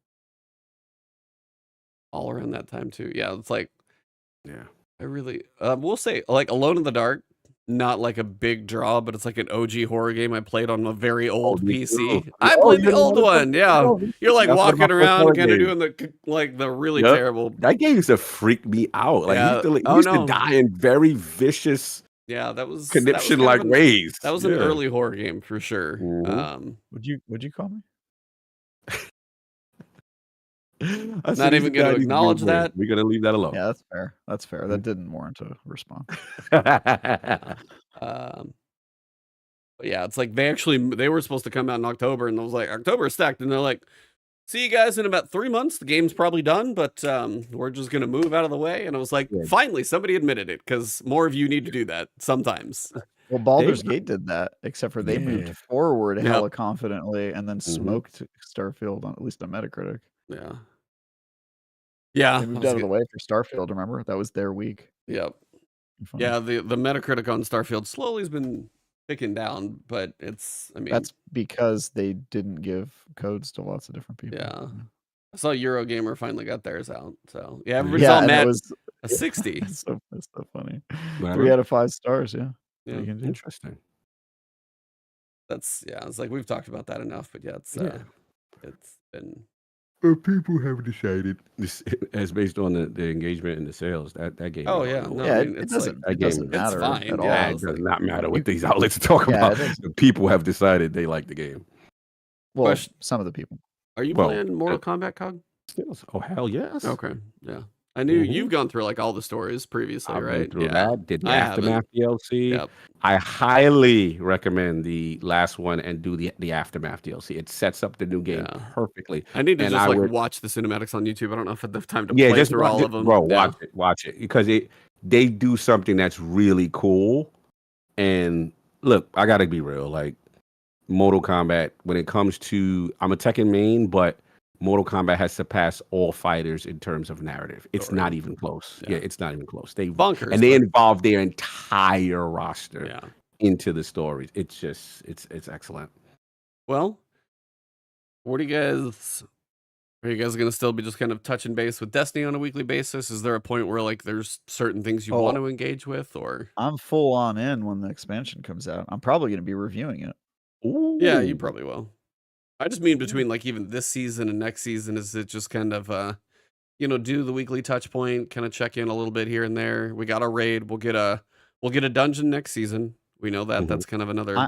all around that time too. Yeah, it's like Yeah. I really we'll say like Alone in the Dark, not like a big draw, but it's like an OG horror game I played on a very old me PC. too. I Oh, played you the know old what? one. Yeah. Oh, You're like that's one of my walking first around horror kind of games. doing the really Yep. terrible. That game used to freak me out. Like Yeah. you Oh, used no. to die in very vicious Yeah, that was conniption kind of like an- ways. That was an Yeah. early horror game for sure. Mhm. Would you call me? I Not said even these gonna guys acknowledge need more. that. We're gonna leave that alone. Yeah, that's fair. That's fair. That didn't warrant a response. But yeah, it's like they were supposed to come out in October, and I was like, October is stacked, and they're like, see you guys in about 3 months. The game's probably done, but we're just gonna move out of the way. And I was like, Yeah. finally, somebody admitted it, because more of you need to do that sometimes. Well, Baldur's Gate did that, except for they Yeah. moved forward Yep. hella confidently and then Mhm. smoked Starfield, at least on Metacritic. Yeah. Yeah. They moved out of the way for Starfield, remember? That was their week. Yep. Funny. Yeah, the Metacritic on Starfield slowly has been ticking down, but it's, I mean, That's because they didn't give codes to lots of different people. yeah. I saw Eurogamer finally got theirs out. So yeah, everybody's Yeah, all and mad. it was A 60. It's so funny. Whatever. 3 out of 5 stars, yeah. Yeah. What you can do. Interesting. That's it's like we've talked about that enough, but yeah, it's been But people have decided this as based on the engagement and the sales. That game. Oh, ain't yeah, going no, nowhere. I Yeah, mean, it it's doesn't, like- it doesn't It's matter fine, at all. yeah, it it's does like- not matter what these outlets talk Yeah, about. it does. The people have decided they like the game. Well, Question- some of the people. Are you Well, playing Mortal Kombat, Cog? Sales. Oh hell yes. Okay, yeah. I knew Mhm. you've gone through like all the stories previously, I've right? been through Yeah. that. Did the I haven't. Aftermath DLC. Yep. I highly recommend the last one and do the Aftermath DLC. It sets up the new game Yeah. perfectly. I need to And just I like would- watch the cinematics on YouTube. I don't know if I have time to Yeah, play just through watch all it, of them. bro. Yeah. Watch it because they do something that's really cool. And look, I gotta be real. Like Mortal Kombat, when it comes to, I'm a Tekken main, but Mortal Kombat has surpassed all fighters in terms of narrative. It's Story. not even close. Yeah, it's not even close. They Bonkers, and they but involve their entire roster yeah. into the stories. It's just it's excellent. Well, what do you guys? Are you guys gonna still be just kind of touching base with Destiny on a weekly basis? Is there a point where like there's certain things you want Oh, to engage with, or I'm full on in when the expansion comes out. I'm probably going to be reviewing it. yeah, you Ooh. probably will. I just mean between like even this season and next season, is it just kind of do the weekly touch point, kind of check in a little bit here and there. We got a raid. We'll get a dungeon next season. We know that. Mhm. That's kind of another.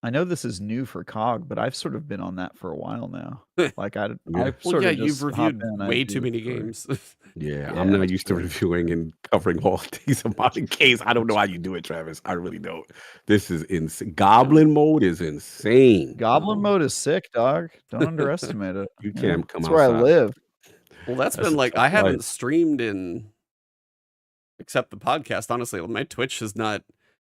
I know this is new for COG, but I've sort of been on that for a while now. Like I Yeah. sort yeah, of you've just hop reviewed in, I way do too the many story. games. Yeah, Yeah, I'm not it's used to true. reviewing and covering all these amount of games. I don't know how you do it, Travis. I really don't. This is insane. Goblin mode is insane. Goblin Oh. mode is sick, dog. Don't underestimate it. You Yeah, can't come that's where I outside. live. Well, that's That's been a like tough I life. haven't streamed in except the podcast. Honestly, my Twitch is not.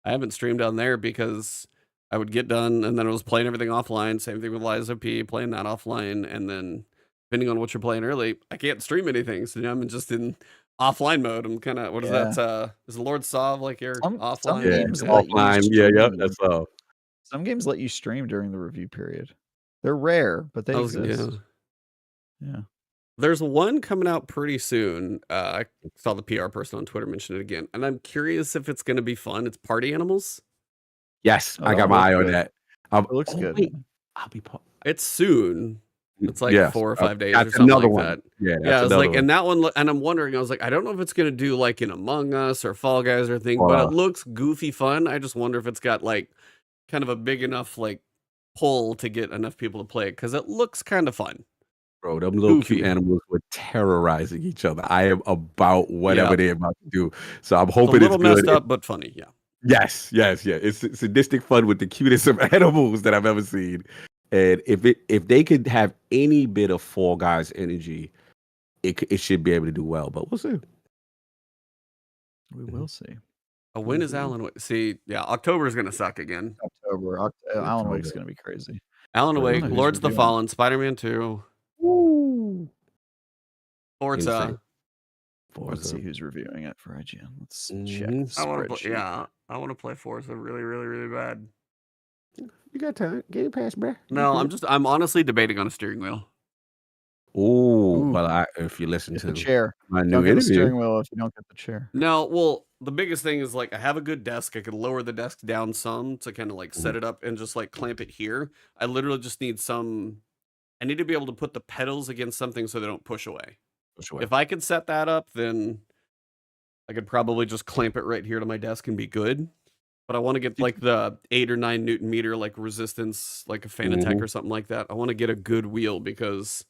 I haven't streamed on there because I would get done and then I was playing everything offline. Same thing with Liza P, playing that offline, and then depending on what you're playing early, I can't stream anything. So now I'm just in offline mode. I'm kind of what is Yeah. that? Is the Lord Sov like your Some offline? Yeah, games let you offline. Yeah, yep. stream. That's all. Some games let you stream during the review period. They're rare, but they exist. Yeah. There's one coming out pretty soon. I saw the PR person on Twitter mention it again, and I'm curious if it's going to be fun. It's Party Animals. Yes, Oh, I that got my looks eye on good. that. It looks good. Wait, I'll be part. It's soon. It's like Yes, 4 or 5 days or that's something another like one. that. Yeah, Yeah, that's I was another like, one. and that one, and I'm wondering, I was like, I don't know if it's going to do like an Among Us or Fall Guys or thing, but it looks goofy fun. I just wonder if it's got like kind of a big enough like pull to get enough people to play it because it looks kind of fun. Bro, them little cute Goofy. animals were terrorizing each other. I am about whatever Yeah. they're about to do. So I'm It's a hoping it's little messed good. up, but funny. Yeah. Yes. It's sadistic fun with the cutest of animals that I've ever seen. And if they could have any bit of Fall Guys energy, it should be able to do well. But we'll see. We will see. When is Alan Wake? See, yeah, October is going to suck again. October. Alan Wake's going to be crazy. Alan Wake, who's Lords of the reviewing. Fallen, Spider-Man 2, Woo. Forza. Insane. Let's see who's reviewing it for IGN. Let's check Mhm. the spreadsheet. I want to play Forza really, really, really bad. You got time. Game Pass, bro. No, I'm honestly debating on a steering wheel. Oh, well, if you listen Get to the chair. my new Don't get the steering interview, wheel if you don't get the chair. No, well, the biggest thing is like I have a good desk. I could lower the desk down some to kind of like set it up and just like clamp it here. I literally just need I need to be able to put the pedals against something so they don't push away. If I could set that up, then I could probably just clamp it right here to my desk and be good. But I want to get like the 8 or 9 Newton meter like resistance, like a Fanatec or something like that. I want to get a good wheel because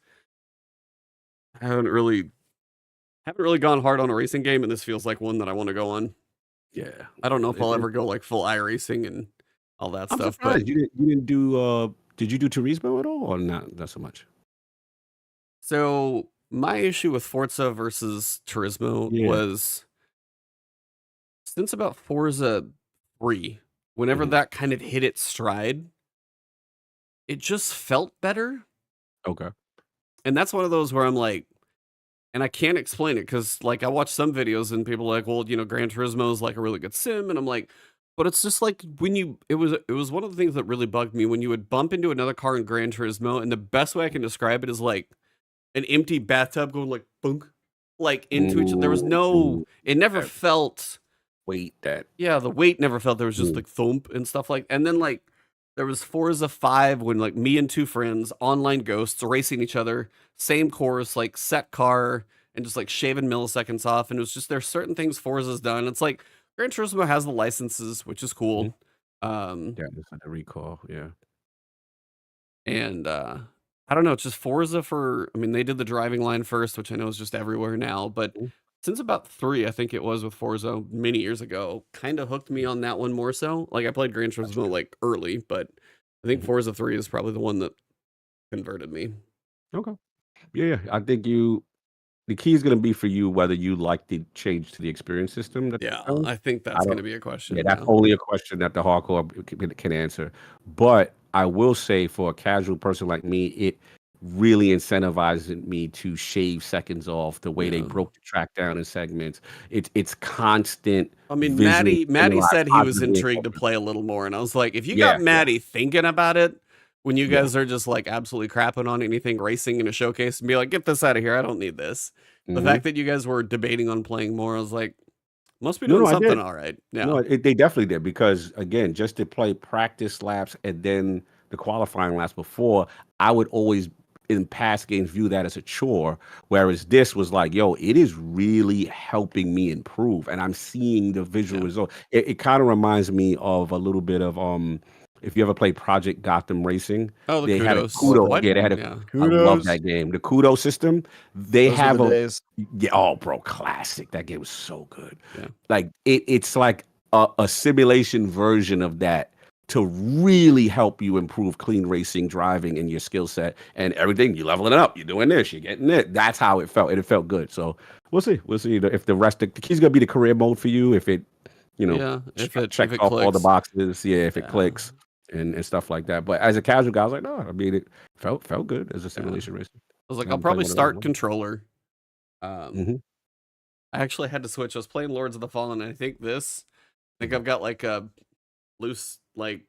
I haven't really gone hard on a racing game, and this feels like one that I want to go on. Yeah, I don't know if I'll ever go like full iRacing and all that I'm stuff. surprised But you didn't do. Did you do Turismo at all, or not so much? so my issue with Forza versus Turismo was since about Forza 3, whenever that kind of hit its stride, it just felt better. Okay. And that's one of those where I'm like, and I can't explain it because like I watch some videos and people are like, well, Gran Turismo is like a really good sim, and I'm like, but it's just like it was one of the things that really bugged me when you would bump into another car in Gran Turismo, and the best way I can describe it is like an empty bathtub going like bunk, like into each other. There was no, it never felt weight that. Yeah, the weight never felt. There was just like thump and stuff like, and then like there was Forza 5 when like me and 2 friends, online ghosts, racing each other, same course, like set car, and just like shaving milliseconds off. And it was just there's certain things Forza's done. It's like Gran Turismo has the licenses, which is cool. Yeah, it's like a recall. Yeah. And I don't know, it's just Forza I mean, they did the driving line first, which I know is just everywhere now, but since about 3, I think it was with Forza many years ago, kind of hooked me on that one more so. Like I played Gran Turismo like early, but I think Forza 3 is probably the one that converted me. Okay. Yeah, I think the key is going to be for you whether you like the change to the experience system. I think that's going to be a question. Yeah, that's only a question that the hardcore can answer. But I will say, for a casual person like me, really incentivizing me to shave seconds off the way they Yeah. broke the track down in segments. It's constant I mean, visual Maddie stimuli, said he was positive intrigued to reinforcement. play a little more, and I was like, if you Yeah, got Maddie thinking about it when you yeah. guys are just like absolutely crapping on anything racing in a showcase and be like, get this out of here, I don't need this. The Mhm. fact that you guys were debating on playing more, I was like, must be No, doing I something did. all right. Yeah. No, they definitely did because again, just to play practice laps and then the qualifying laps before, I would always in past games view that as a chore, whereas this was like, yo, it is really helping me improve, and I'm seeing the visual Yeah. result. It kind of reminds me of a little bit of if you ever played Project Gotham Racing, Oh, the they had a kudos. Love kudo. that What? Yeah, they had game. a. Yeah. I love Kudos. that game. The kudo system. They Those were have the a. days. Yeah, oh, bro, classic. That game was so good. Yeah. Like it's like a simulation version of that to really help you improve clean racing, driving, and your skill set and everything. You're leveling it up. You're doing this. You're getting it. That's how it felt, and it felt good. So we'll see. We'll see if the rest. The key's gonna be the career mode for you. If it, Yeah. If checks it off all the clicks. boxes. Yeah, if it Yeah. clicks and stuff like that. But as a casual guy, I was like, no. I mean, it felt good as a Yeah. simulation racer. I was like, I'm I'll playing probably whatever I start want. controller. Mhm. I actually had to switch. I was playing Lords of the Fallen, and I think I've got like a loose like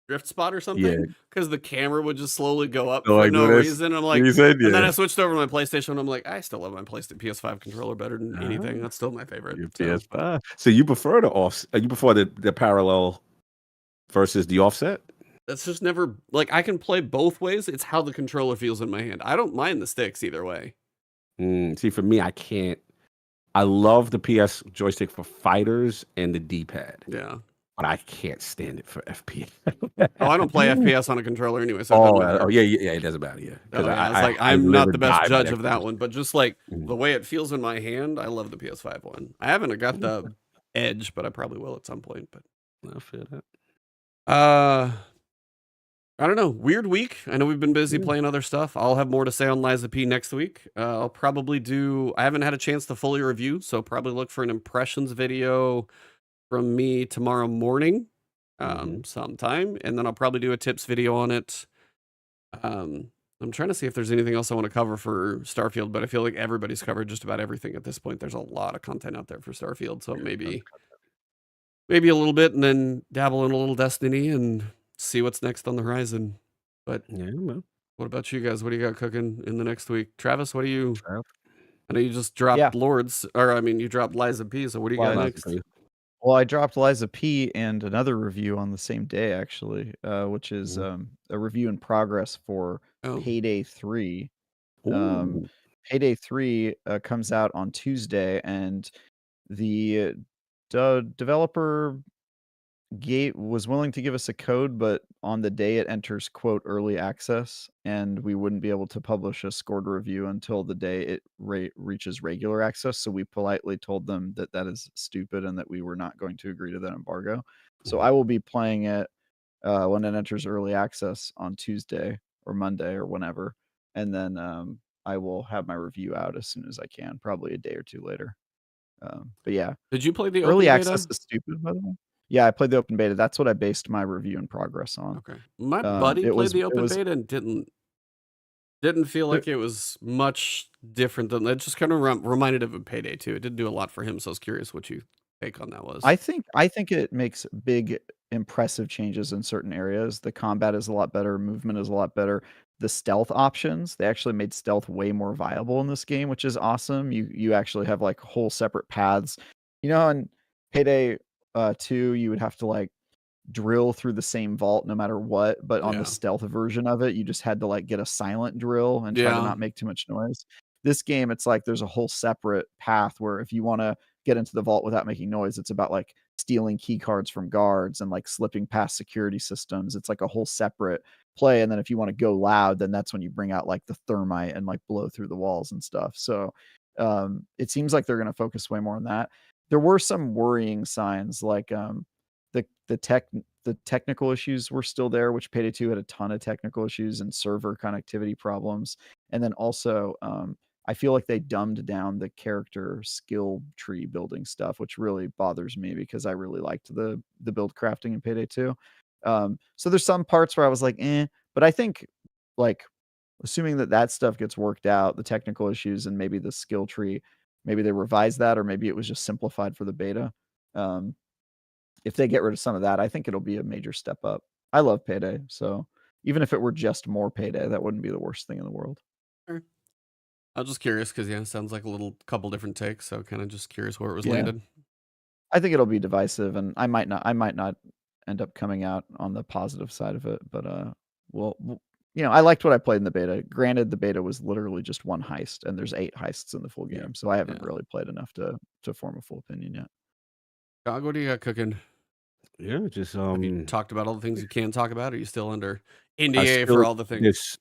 drift spot or Yeah. something because the camera would just slowly go up So for like no do this. reason. I'm like, You said and then I yeah. switched over to my PlayStation. And I'm like, I still love my PlayStation PS5 controller better than anything. Ah. That's still my favorite. Your So PS5. So you prefer the you prefer the parallel versus the offset? that's just never like I can play both ways. It's how the controller feels in my hand. I don't mind the sticks either way. See, for me, I can't. I love the PS joystick for fighters and the D-pad, Yeah. but I can't stand it for FPS. Oh, I don't play FPS on a controller anyway, so it doesn't matter. Oh, yeah, yeah, it doesn't matter, yeah. Because Oh yeah, it's like I I'm live not the and best die by judge that of that controller. one, but just like Mhm. the way it feels in my hand, I love the PS5 one. I haven't got the Edge, but I probably will at some point. But I feel that. I don't know. Weird week. I know we've been busy Yeah. playing other stuff. I'll have more to say on Liza P next week. I'll probably do. I haven't had a chance to fully review, so probably look for an impressions video from me tomorrow morning, Mhm. sometime, and then I'll probably do a tips video on it. I'm trying to see if there's anything else I want to cover for Starfield, but I feel like everybody's covered just about everything at this point. There's a lot of content out there for Starfield, so maybe a little bit, and then dabble in a little Destiny and see what's next on the horizon. But Yeah, well, what about you guys? What do you got cooking in the next week? Travis, what do you? Trav. I know you just dropped Yeah. Lords, or I mean, you dropped Liza P. So what do you got Liza next? P. Well, I dropped Liza P and another review on the same day, actually, which is Mhm. a review in progress for Oh, Payday 3. Ooh. Payday 3 comes out on Tuesday, and the developer was willing to give us a code, but on the day it enters quote early access, and we wouldn't be able to publish a scored review until the day it reaches regular access. So we politely told them that that is stupid and that we were not going to agree to that embargo. So I will be playing it when it enters early access on Tuesday or Monday or whenever, and then I will have my review out as soon as I can, probably a day or two later. But yeah, did you play the early open access beta? is stupid, by the way. Yeah, I played the open beta. That's what I based my review in progress on. Okay, my buddy played the It open was beta and didn't feel there- like it was much different than it. Just kind of reminded of a Payday 2. It didn't do a lot for him, so I was curious what you take on that was. I think it makes big impressive changes in certain areas. The combat is a lot better, movement is a lot better. The stealth options, they actually made stealth way more viable in this game, which is awesome. You actually have like whole separate paths. You know, in Payday 2, you would have to like drill through the same vault no matter what, but on the Yeah. stealth version of it, you just had to like get a silent drill and try to Yeah. not make too much noise. This game, it's like there's a whole separate path where if you want to get into the vault without making noise, it's about like stealing key cards from guards and like slipping past security systems. It's like a whole separate play. And then if you want to go loud, then that's when you bring out like the thermite and like blow through the walls and stuff. So it seems like they're going to focus way more on that. There were some worrying signs like the technical issues were still there, which Payday 2 had a ton of technical issues and server connectivity problems. And then also, I feel like they dumbed down the character skill tree building stuff, which really bothers me because I really liked the build crafting in Payday 2. So there's some parts where I was like, but I think like assuming that stuff gets worked out, the technical issues and maybe the skill tree, maybe they revised that, or maybe it was just simplified for the beta. If they get rid of some of that, I think it'll be a major step up. I love Payday, so even if it were just more Payday, that wouldn't be the worst thing in the world. Sure. I was just curious because yeah, it sounds like a couple different takes, so kind of just curious where it was Yeah. landed. I think it'll be divisive, and I might not end up coming out on the positive side of it, but we'll I liked what I played in the beta. Granted, the beta was literally just one heist, and there's 8 heists in the full game, so I haven't really played enough to form a full opinion yet. Dog, what do you got cooking? Yeah, just Have you talked about all the things you can talk about? Or are you still under I NDA still for all the things? there's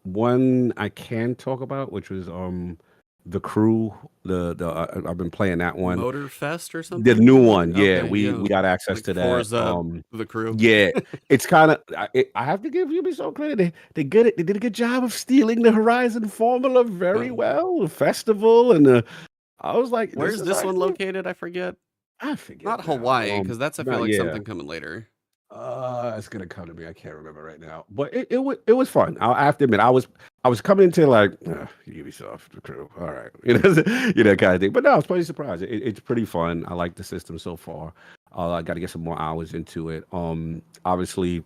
one I can talk about, which was the crew. I've been playing that one. Motor Fest or The something? new one, yeah. Okay, We got access like to that. Forza, the crew. Yeah, it's kind of. I have to give Ubisoft credit. They did a good job of stealing the Horizon formula very well. The festival and I was like, where's this one located? I forget. I forget. Not Hawaii, because that's I feel like something coming later. It's gonna come to me. I can't remember right now, but it was fun. I have to admit, I was coming into like Ubisoft, the crew. All right, kind of thing. But no, I was pretty surprised. It's pretty fun. I like the system so far. I got to get some more hours into it. Obviously,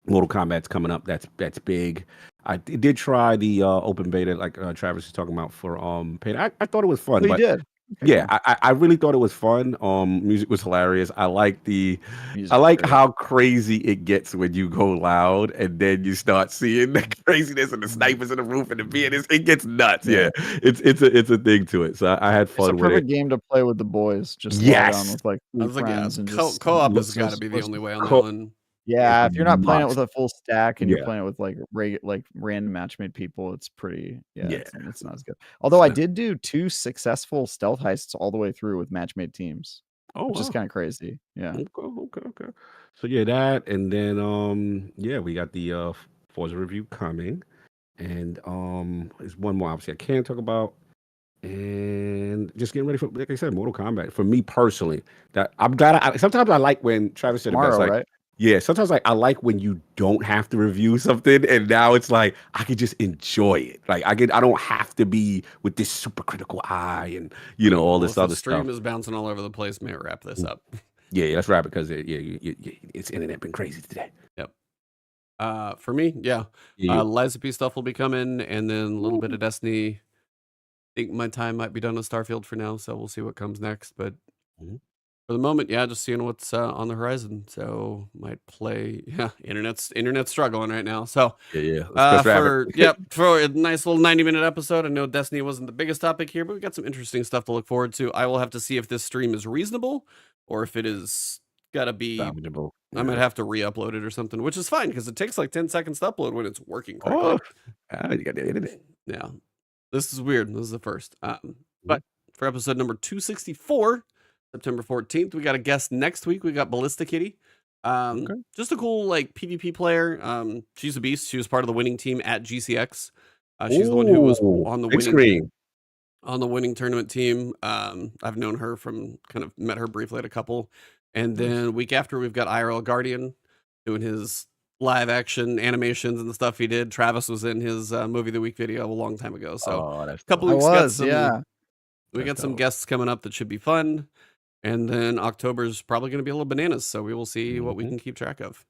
Mortal Kombat's coming up. That's big. I did try the open beta, like Travis is talking about for Payday. I thought it was fun. You did. Yeah, I really thought it was fun. Music was hilarious. I like how crazy it gets when you go loud and then you start seeing the craziness and the snipers in the roof and the pianists. It gets nuts. Yeah. It's a thing to it. So I had fun with it. It's a perfect game to play with the boys. Just log on with like friends and just co-op has got to be the only way on that one. Yeah, if you're not playing it with a full stack and you're playing it with like random match-made people, it's pretty. It's not as good. Although I did do 2 successful stealth heists all the way through with match-made teams. Which is kind of crazy. Yeah. Okay. So yeah, that, and then we got the Forza review coming, and there's one more obviously I can't talk about. And just getting ready for, like I said, Mortal Kombat. For me personally, that I'm glad. Sometimes I like when Travis said Tomorrow, it best, right? Yeah, sometimes I like when you don't have to review something, and now it's like I can just enjoy it. Like I don't have to be with this super critical eye and all this other stuff. The stream is bouncing all over the place. May wrap this up. Yeah, let's wrap it because it's internet been crazy today. Yep. For me, Lies of P stuff will be coming, and then a little bit of Destiny. I think my time might be done with Starfield for now, so we'll see what comes next. But for the moment, just seeing what's on the horizon. So might play. Yeah, internet's struggling right now. So for a nice little 90-minute episode. I know Destiny wasn't the biggest topic here, but we got some interesting stuff to look forward to. I will have to see if this stream is reasonable or if it is gotta be. Salvageable. I might have to re-upload it or something, which is fine because it takes like 10 seconds to upload when it's working correctly. You got the internet. Yeah, this is weird. This is the first. But for episode number 264. September 14th. We got a guest next week. We got Ballista Kitty. Just a cool like PvP player. She's a beast. She was part of the winning team at GCX. She's the one who was on the winning tournament team. I've known her from met her briefly at a couple. And then week after we've got IRL Guardian doing his live action animations and the stuff he did. Travis was in his movie of the week video a long time ago. So a couple weeks we got some guests coming up that should be fun. And then October is probably going to be a little bananas, so we will see what we can keep track of.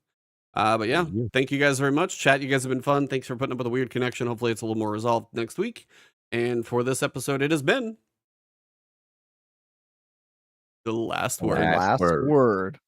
But yeah, thank you guys very much. Chat, you guys have been fun. Thanks for putting up with a weird connection. Hopefully it's a little more resolved next week. And for this episode, it has been the last word. Last word.